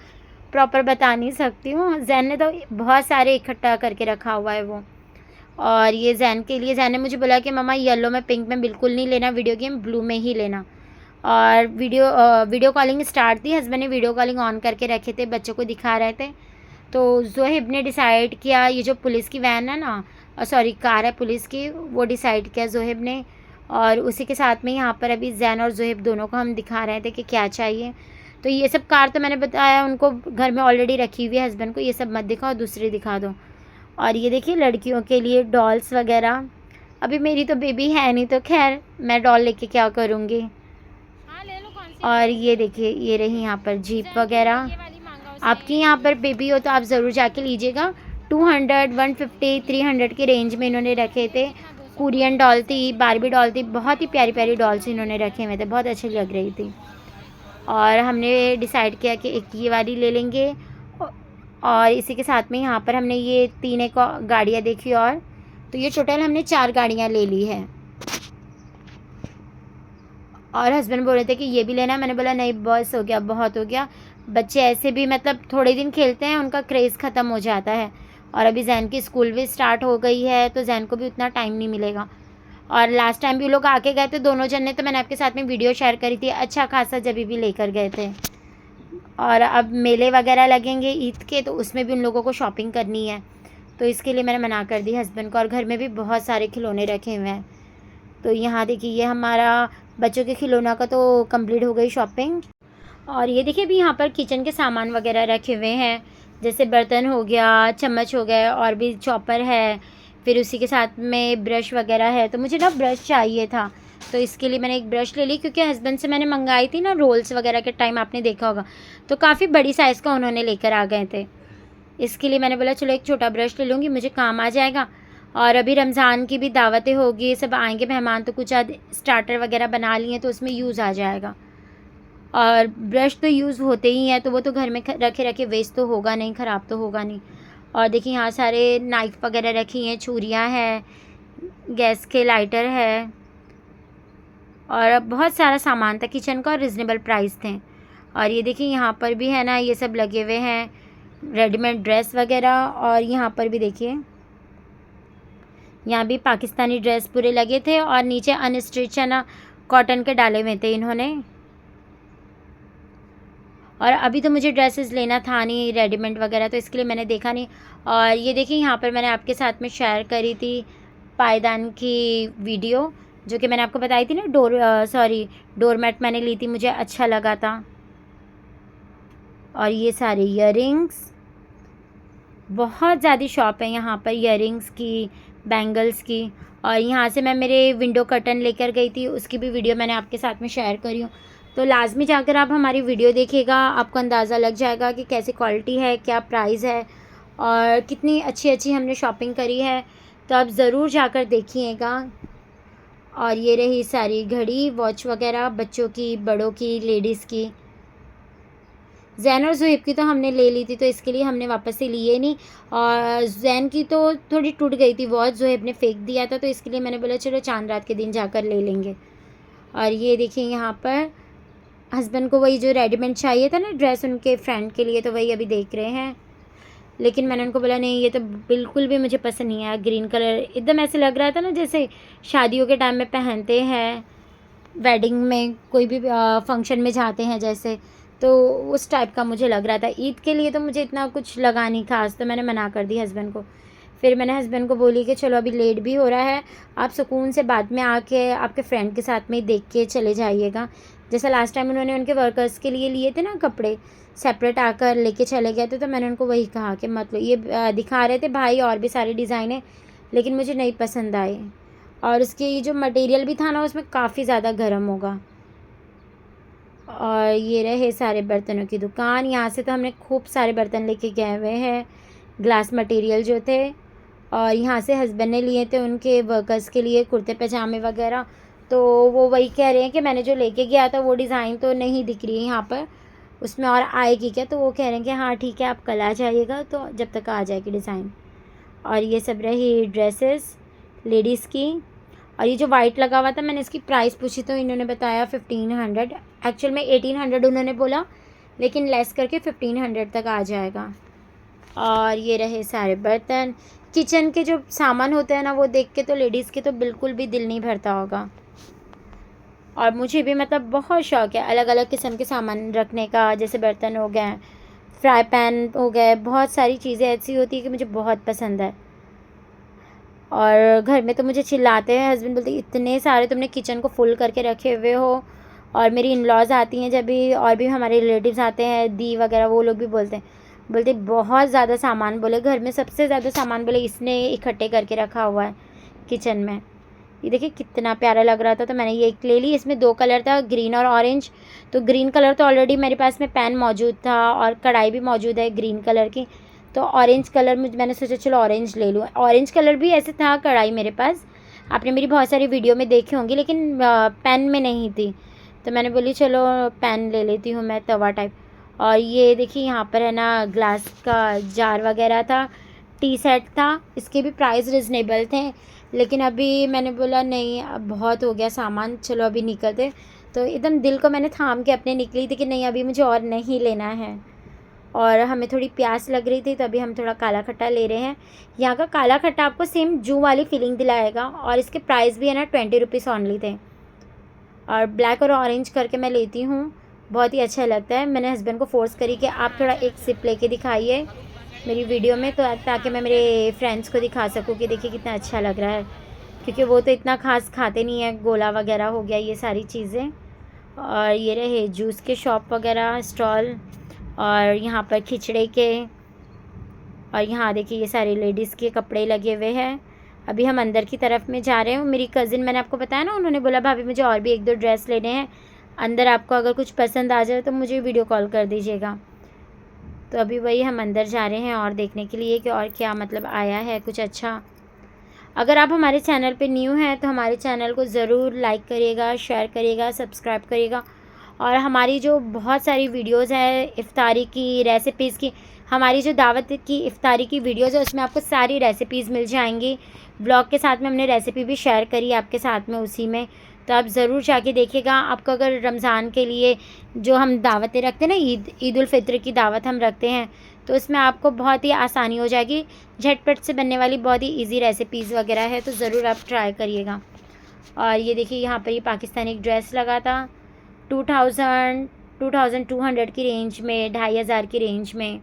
प्रॉपर बता नहीं सकती हूँ। जैन ने तो बहुत सारे इकट्ठा करके रखा हुआ है वो। और ये जैन के लिए जैन ने मुझे बोला कि मम्मा येलो में पिंक में बिल्कुल नहीं लेना वीडियो गेम, ब्लू में ही लेना। और वीडियो कॉलिंग स्टार्ट थी, हस्बैंड ने वीडियो कॉलिंग ऑन करके रखे थे, बच्चों को दिखा रहे थे। तो जोहिब ने डिसाइड किया, ये जो पुलिस की वैन है ना, सॉरी कार है पुलिस की, वो डिसाइड किया जोहिब ने। और उसी के साथ में यहाँ पर अभी जैन और जोहिब दोनों को हम दिखा रहे थे कि क्या चाहिए। तो ये सब कार तो मैंने बताया उनको घर में ऑलरेडी रखी हुई है, हस्बैंड को ये सब मत दिखाओ, दूसरी दिखा दो। और ये देखिए लड़कियों के लिए डॉल्स वगैरह। अभी मेरी तो बेबी है नहीं तो खैर मैं डॉल लेके क्या करूँगी। और ये देखिए ये रही यहाँ पर जीप वगैरह। आपकी यहाँ पर बेबी हो तो आप ज़रूर जाके लीजिएगा। 200 150 300 के रेंज में इन्होंने रखे थे। कोरियन डॉल थी, बारबी डॉल थी, बहुत ही प्यारी प्यारी डॉल्स इन्होंने रखे हुए थे, बहुत अच्छी लग रही थी। और हमने डिसाइड किया कि एक ये वाली ले लेंगे, और इसी के साथ में यहाँ पर हमने ये 3 एक गाड़ियाँ देखी। और तो ये टोटल हमने 4 गाड़ियाँ ले ली है। और हस्बैंड बोल रहे थे कि ये भी लेना है, मैंने बोला नहीं बस हो गया, बहुत हो गया। बच्चे ऐसे भी मतलब थोड़े दिन खेलते हैं, उनका क्रेज़ ख़त्म हो जाता है। और अभी जैन की स्कूल भी स्टार्ट हो गई है, तो जैन को भी उतना टाइम नहीं मिलेगा। और लास्ट टाइम भी वो लोग आके गए थे दोनों जन ने, तो मैंने आपके साथ में वीडियो शेयर करी थी, अच्छा खासा जब भी लेकर गए थे। और अब मेले वगैरह लगेंगे ईद के, तो उसमें भी उन लोगों को शॉपिंग करनी है, तो इसके लिए मैंने मना कर दी हस्बैंड को। और घर में भी बहुत सारे खिलौने रखे हुए हैं। तो यहाँ देखिए ये हमारा बच्चों के खिलौना का तो कंप्लीट हो गई शॉपिंग। और ये देखिए अभी यहाँ पर किचन के सामान वगैरह रखे हुए हैं, जैसे बर्तन हो गया, चम्मच हो गए, और भी चॉपर है, फिर उसी के साथ में ब्रश वगैरह है। तो मुझे ना ब्रश चाहिए था, तो इसके लिए मैंने एक ब्रश ले ली, क्योंकि हस्बैंड से मैंने मंगाई थी ना रोल्स वगैरह के टाइम, आपने देखा होगा, तो काफ़ी बड़ी साइज़ का उन्होंने लेकर आ गए थे। इसके लिए मैंने बोला चलो एक छोटा ब्रश ले लूँगी, मुझे काम आ जाएगा। और अभी रमज़ान की भी दावतें होगी, सब आएंगे मेहमान, तो कुछ स्टार्टर वगैरह बना लिए तो उसमें यूज़ आ जाएगा। और ब्रश तो यूज़ होते ही हैं, तो वो तो घर में रखे रखे वेस्ट तो होगा नहीं, ख़राब तो होगा नहीं। और देखिए यहाँ सारे नाइफ़ वगैरह रखी हैं, छुरियाँ हैं, गैस के लाइटर है और बहुत सारा सामान था किचन का और रिजनेबल प्राइस थे। और ये देखिए यहाँ पर भी है ना, ये सब लगे हुए हैं रेडीमेड ड्रेस वगैरह। और यहाँ पर भी देखिए, यहाँ भी पाकिस्तानी ड्रेस पूरे लगे थे और नीचे अनस्टिच है ना कॉटन के डाले हुए थे इन्होंने। और अभी तो मुझे ड्रेसेस लेना था नहीं रेडीमेड वगैरह, तो इसके लिए मैंने देखा नहीं। और ये देखिए यहाँ पर मैंने आपके साथ में शेयर करी थी पायदान की वीडियो, जो कि मैंने आपको बताई थी ना, डोरमेट मैंने ली थी, मुझे अच्छा लगा था। और ये सारे ईयरिंग्स, बहुत ज़्यादा शॉप है यहाँ पर ईयरिंग्स की, बैंगल्स की। और यहाँ से मैं मेरे विंडो कर्टन लेकर गई थी, उसकी भी वीडियो मैंने आपके साथ में शेयर करी हूँ। तो लाजमी जाकर आप हमारी वीडियो देखिएगा, आपको अंदाज़ा लग जाएगा कि कैसी क्वालिटी है, क्या प्राइस है और कितनी अच्छी अच्छी हमने शॉपिंग करी है। तो आप ज़रूर जाकर देखिएगा। और ये रही सारी घड़ी, वॉच वगैरह, बच्चों की, बड़ों की, लेडीज़ की। जैन और ज़ुहैब की तो हमने ले ली थी, तो इसके लिए हमने वापस से लिए नहीं। और जैन की तो थोड़ी टूट गई थी वॉच, ज़ुहैब ने फेंक दिया था, तो इसके लिए मैंने बोला चलो चांद रात के दिन जाकर ले लेंगे। और ये देखिए यहाँ पर हस्बैंड को वही जो रेडीमेड चाहिए था ना ड्रेस उनके फ्रेंड के लिए, तो वही अभी देख रहे हैं। लेकिन मैंने उनको बोला नहीं, ये तो बिल्कुल भी मुझे पसंद नहीं आया। ग्रीन कलर एकदम ऐसे लग रहा था ना जैसे शादियों के टाइम में पहनते हैं, वेडिंग में कोई भी फंक्शन में जाते हैं जैसे, तो उस टाइप का मुझे लग रहा था। ईद के लिए तो मुझे इतना कुछ लगा नहीं खास, तो मैंने मना कर दी हस्बैंड को। फिर मैंने हस्बैंड को बोली कि चलो अभी लेट भी हो रहा है, आप सुकून से बाद में आके आपके फ्रेंड के साथ में देख के चले जाइएगा। जैसा लास्ट टाइम उन्होंने उनके वर्कर्स के लिए लिए थे ना कपड़े, सेपरेट आकर लेके चले गए थे, तो मैंने उनको वही कहा कि मतलब ये दिखा रहे थे भाई और भी सारे डिज़ाइनें, लेकिन मुझे नहीं पसंद आए। और उसकी जो मटेरियल भी था ना उसमें काफ़ी ज़्यादा गर्म होगा। और ये रहे सारे बर्तनों की दुकान, यहाँ से तो हमने खूब सारे बर्तन लेके गए हुए हैं, ग्लास मटेरियल जो थे। और यहाँ से हस्बैंड ने लिए थे उनके वर्कर्स के लिए कुर्ते पजामे वगैरह, तो वो वही कह रहे हैं कि मैंने जो लेके गया था वो डिज़ाइन तो नहीं दिख रही है यहाँ पर, उसमें और आएगी क्या? तो वो कह रहे हैं कि हाँ ठीक है आप कल आ जाइएगा, तो जब तक आ जाएगी डिज़ाइन। और ये सब रही ड्रेसेस लेडीज़ की। और ये जो वाइट लगा हुआ था मैंने इसकी प्राइस पूछी तो इन्होंने बताया 1500, एक्चुअल में 1800 उन्होंने बोला, लेकिन लेस करके 1500 तक आ जाएगा। और ये रहे सारे बर्तन। किचन के जो सामान होते हैं ना वो देख के तो लेडीज़ के तो बिल्कुल भी दिल नहीं भरता होगा। और मुझे भी मतलब बहुत शौक़ है अलग अलग किस्म के सामान रखने का, जैसे बर्तन हो गए, फ्राई पैन हो गए, बहुत सारी चीज़ें ऐसी होती है कि मुझे बहुत पसंद है। और घर में तो मुझे चिल्लाते हैं, हस्बैंड बोलते इतने सारे तुमने किचन को फुल करके रखे हुए हो। और मेरी इन लॉज़ आती हैं जब भी, और भी हमारे रिलेटिव्स आते हैं, दी वगैरह, वो लोग भी बोलते बहुत ज़्यादा सामान, बोले घर में सबसे ज़्यादा सामान बोले इसने इकट्ठे करके रखा हुआ है किचन में। ये देखिए कितना प्यारा लग रहा था, तो मैंने ये एक ले ली। इसमें 2 कलर था, ग्रीन और ऑरेंज। तो ग्रीन कलर तो ऑलरेडी मेरे पास में पैन मौजूद था और कढ़ाई भी मौजूद है ग्रीन कलर की, तो ऑरेंज कलर मैंने सोचा चलो ऑरेंज ले लूँ। ऑरेंज कलर भी ऐसे था कढ़ाई मेरे पास, आपने मेरी बहुत सारी वीडियो में देखी होंगी, लेकिन पैन में नहीं थी, तो मैंने बोली चलो पैन ले लेती हूँ मैं, तवा टाइप। और ये देखिए यहाँ पर है ना ग्लास का जार वगैरह था, टी सेट था, इसके भी प्राइस रिजनेबल थे। लेकिन अभी मैंने बोला नहीं अब बहुत हो गया सामान, चलो अभी निकलते। तो एकदम दिल को मैंने थाम के अपने निकली थी कि नहीं अभी मुझे और नहीं लेना है। और हमें थोड़ी प्यास लग रही थी, तो अभी हम थोड़ा काला खट्टा ले रहे हैं। यहाँ का काला खट्टा आपको सेम जू वाली फीलिंग दिलाएगा, और इसके प्राइस भी है ना 20 रुपीज़ ऑनली थे। और ब्लैक और ऑरेंज करके मैं लेती हूँ, बहुत ही अच्छा लगता है। मैंने हस्बैंड को फोर्स करी कि आप थोड़ा एक सिप लेके दिखाइए मेरी वीडियो में, तो ताकि मैं मेरे फ्रेंड्स को दिखा सकूँ कि देखिए कितना अच्छा लग रहा है, क्योंकि वो तो इतना खास खाते नहीं है, गोला वगैरह हो गया ये सारी चीज़ें। और ये रहे जूस के शॉप वगैरह स्टॉल, और यहाँ पर खिचड़े के, और यहाँ देखिए ये सारे लेडीज़ के कपड़े लगे हुए हैं। अभी हम अंदर की तरफ में जा रहे हैं। मेरी कज़िन, मैंने आपको बताया ना, उन्होंने बोला भाभी मुझे और भी 1-2 ड्रेस लेने हैं अंदर, आपको अगर कुछ पसंद आ जाए तो मुझे वीडियो कॉल कर दीजिएगा। तो अभी वही हम अंदर जा रहे हैं और देखने के लिए कि और क्या मतलब आया है कुछ अच्छा। अगर आप हमारे चैनल पे न्यू हैं तो हमारे चैनल को ज़रूर लाइक करिएगा, शेयर करिएगा, सब्सक्राइब करिएगा, और हमारी जो बहुत सारी वीडियोज़ हैं इफ्तारी की, रेसिपीज़ की, हमारी जो दावत की इफ्तारी की वीडियोज़ है उसमें आपको सारी रेसिपीज़ मिल जाएंगी। ब्लॉग के साथ में हमने रेसिपी भी शेयर करी आपके साथ में उसी में, तो आप ज़रूर जाके देखिएगा। आपको अगर रमज़ान के लिए जो हम दावतें रखते हैं ना, ईद उल फित्र की दावत हम रखते हैं, तो इसमें आपको बहुत ही आसानी हो जाएगी। झटपट से बनने वाली बहुत ही ईजी रेसिपीज़ वगैरह है, तो ज़रूर आप ट्राई करिएगा। और ये देखिए यहाँ पर ये पाकिस्तानी एक ड्रेस लगा था 2200 की रेंज में, 2500 की रेंज में,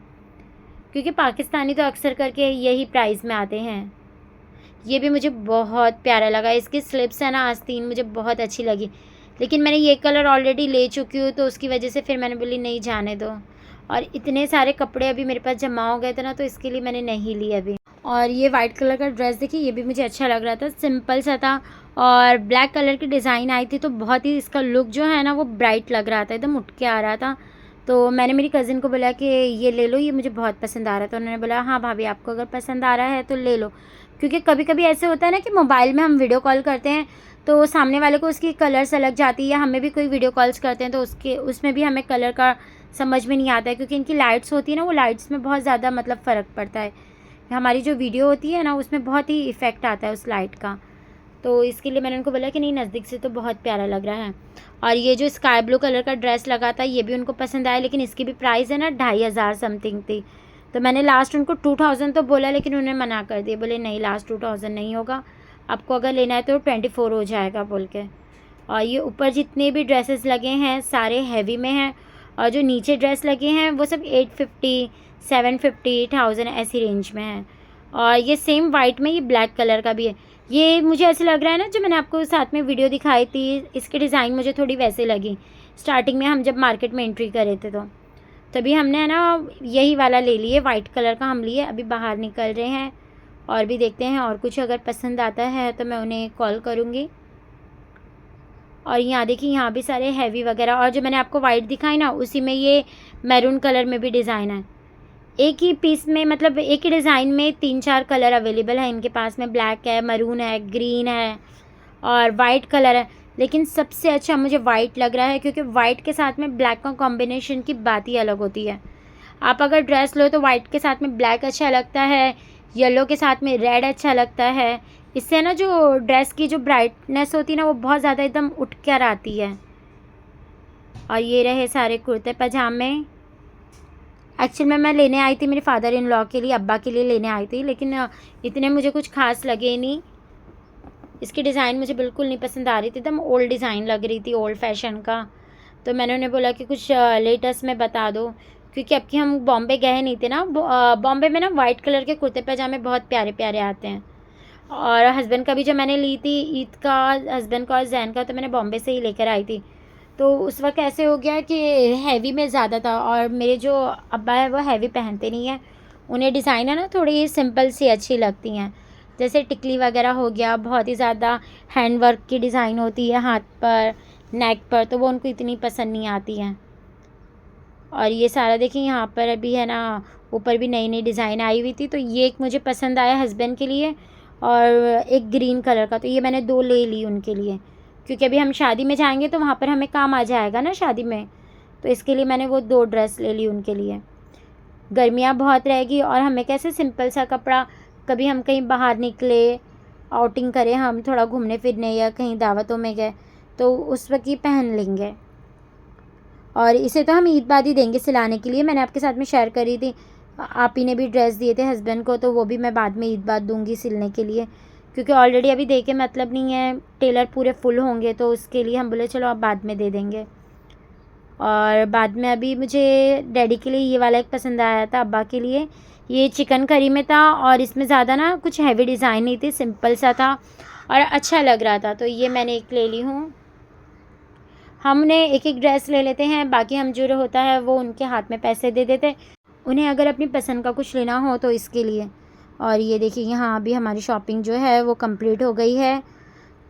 क्योंकि पाकिस्तानी तो अक्सर करके यही प्राइस में आते हैं। ये भी मुझे बहुत प्यारा लगा। इसकी स्लिप्स है ना आस्तीन, मुझे बहुत अच्छी लगी, लेकिन मैंने ये कलर ऑलरेडी ले चुकी हूँ, तो उसकी वजह से फिर मैंने बोली नहीं जाने दो। और इतने सारे कपड़े अभी मेरे पास जमा हो गए थे ना, तो इसके लिए मैंने नहीं ली अभी। और ये वाइट कलर का ड्रेस देखिए, ये भी मुझे अच्छा लग रहा था, सिंपल सा था और ब्लैक कलर की डिज़ाइन आई थी, तो बहुत ही इसका लुक जो है ना वो ब्राइट लग रहा था, एकदम उठ के आ रहा था। तो मैंने मेरी कज़िन को बोला कि ये ले लो, ये मुझे बहुत पसंद आ रहा था। उन्होंने बोला हाँ भाभी, आपको अगर पसंद आ रहा है तो ले लो, क्योंकि कभी कभी ऐसे होता है ना कि मोबाइल में हम वीडियो कॉल करते हैं तो सामने वाले को उसकी कलर्स अलग जाती है, या हमें भी कोई वीडियो कॉल्स करते हैं तो उसमें भी हमें कलर का समझ में नहीं आता है, क्योंकि इनकी लाइट्स होती है ना, वो लाइट्स में बहुत ज़्यादा मतलब फ़र्क पड़ता है। हमारी जो वीडियो होती है ना उसमें बहुत ही इफ़ेक्ट आता है उस लाइट का, तो इसके लिए मैंने उनको बोला कि नहीं, नज़दीक से तो बहुत प्यारा लग रहा है। और ये जो स्काई ब्लू कलर का ड्रेस लगा था ये भी उनको पसंद आया, लेकिन इसकी भी प्राइस है ना 2500 समथिंग थी। तो मैंने लास्ट उनको 2000 तो बोला, लेकिन उन्होंने मना कर दिया, बोले नहीं लास्ट 2000 नहीं होगा, आपको अगर लेना है तो 24 हो जाएगा बोल के। और ये ऊपर जितने भी ड्रेसेस लगे हैं सारे हैवी में हैं, और जो नीचे ड्रेस लगे हैं वो सब 850, 750, 1000 ऐसी रेंज में है। और ये सेम वाइट में ये ब्लैक कलर का भी है। ये मुझे ऐसे लग रहा है ना, जो मैंने आपको साथ में वीडियो दिखाई थी, इसकी डिज़ाइन मुझे थोड़ी वैसे लगी स्टार्टिंग में हम जब मार्केट में एंट्री करे थे, तो तभी हमने है ना यही वाला ले लिए, वाइट कलर का हम लिए। अभी बाहर निकल रहे हैं और भी देखते हैं, और कुछ अगर पसंद आता है तो मैं उन्हें कॉल करूँगी। और यहाँ देखिए, यहाँ भी सारे हैवी वगैरह, और जो मैंने आपको वाइट दिखाई ना उसी में ये मैरून कलर में भी डिज़ाइन है। एक ही पीस में, मतलब एक ही डिज़ाइन में 3-4 कलर अवेलेबल है इनके पास में। ब्लैक है, मरून है, ग्रीन है और वाइट कलर है, लेकिन सबसे अच्छा मुझे वाइट लग रहा है, क्योंकि वाइट के साथ में ब्लैक का कॉम्बिनेशन की बात ही अलग होती है। आप अगर ड्रेस लो तो वाइट के साथ में ब्लैक अच्छा लगता है, येलो के साथ में रेड अच्छा लगता है। इससे ना जो ड्रेस की जो ब्राइटनेस होती है ना वो बहुत ज़्यादा एकदम उठ कर आती है। और ये रहे सारे कुर्ते पजामे। एक्चुअल में मैं लेने आई थी मेरे फादर इन लॉ के लिए, अब्बा के लिए लेने आई थी, लेकिन इतने मुझे कुछ खास लगे नहीं। इसकी डिज़ाइन मुझे बिल्कुल नहीं पसंद आ रही थी, एकदम ओल्ड डिज़ाइन लग रही थी, ओल्ड फैशन का। तो मैंने उन्हें बोला कि कुछ लेटेस्ट में बता दो, क्योंकि अब कि हम बॉम्बे गए नहीं थे ना। बॉम्बे में ना वाइट कलर के कुर्ते पजामे बहुत प्यारे प्यारे आते हैं। और हस्बैंड का भी जो मैंने ली थी ईद का, हस्बैंड का और जैन का, तो मैंने बॉम्बे से ही लेकर आई थी। तो उस वक्त ऐसे हो गया कि हैवी में ज़्यादा था, और मेरे जो अब्बा है वो हैवी पहनते नहीं हैं, उन्हें डिज़ाइन है ना थोड़ी सिंपल सी अच्छी लगती हैं, जैसे टिकली वगैरह हो गया, बहुत ही ज़्यादा हैंड वर्क की डिज़ाइन होती है हाथ पर, नेक पर, तो वो उनको इतनी पसंद नहीं आती हैं। और ये सारा देखिए यहाँ पर अभी है ना ऊपर भी नई नई डिज़ाइन आई हुई थी, तो ये एक मुझे पसंद आया हस्बैंड के लिए, और एक ग्रीन कलर का, तो ये मैंने 2 ले ली उनके लिए, क्योंकि अभी हम शादी में जाएंगे तो वहाँ पर हमें काम आ जाएगा ना शादी में, तो इसके लिए मैंने वो 2 ड्रेस ले ली उनके लिए। गर्मियाँ बहुत रहेगी और हमें कैसे सिंपल सा कपड़ा, कभी हम कहीं बाहर निकले, आउटिंग करें, हम थोड़ा घूमने फिरने या कहीं दावतों में गए, तो उस वक्त ही पहन लेंगे। और इसे तो हम ईद बाद ही देंगे सिलाने के लिए, मैंने आपके साथ में शेयर करी थी। आप ही ने भी ड्रेस दिए थे हस्बैंड को, तो वो भी मैं बाद में ईद बाद दूंगी सिलने के लिए, क्योंकि ऑलरेडी अभी दे के मतलब नहीं है, टेलर पूरे फुल होंगे, तो उसके लिए हम बोले चलो आप बाद में दे देंगे। और बाद में अभी मुझे डैडी के लिए ये वाला एक पसंद आया था, अब्बा के लिए ये चिकन करी में था, और इसमें ज़्यादा ना कुछ हैवी डिज़ाइन नहीं थी, सिंपल सा था और अच्छा लग रहा था, तो ये मैंने एक ले ली हूँ। हमने एक एक ड्रेस ले लेते हैं, बाकी हम जो होता है वो उनके हाथ में पैसे दे देते, उन्हें अगर अपनी पसंद का कुछ लेना हो तो इसके लिए। और ये देखिए यहाँ अभी हमारी शॉपिंग जो है वो कंप्लीट हो गई है,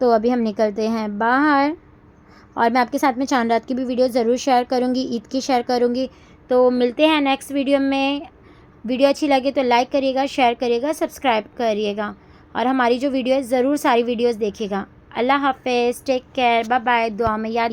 तो अभी हम निकलते हैं बाहर। और मैं आपके साथ में चांद रात की भी वीडियो ज़रूर शेयर करूँगी, ईद की शेयर करूँगी। तो मिलते हैं नेक्स्ट वीडियो में। वीडियो अच्छी लगे तो लाइक करिएगा, शेयर करिएगा, सब्सक्राइब करिएगा, और हमारी जो वीडियो है ज़रूर सारी वीडियोज़ देखिएगा। अल्लाह हाफ़िज़, टेक केयर, बाय बाय। दुआ में याद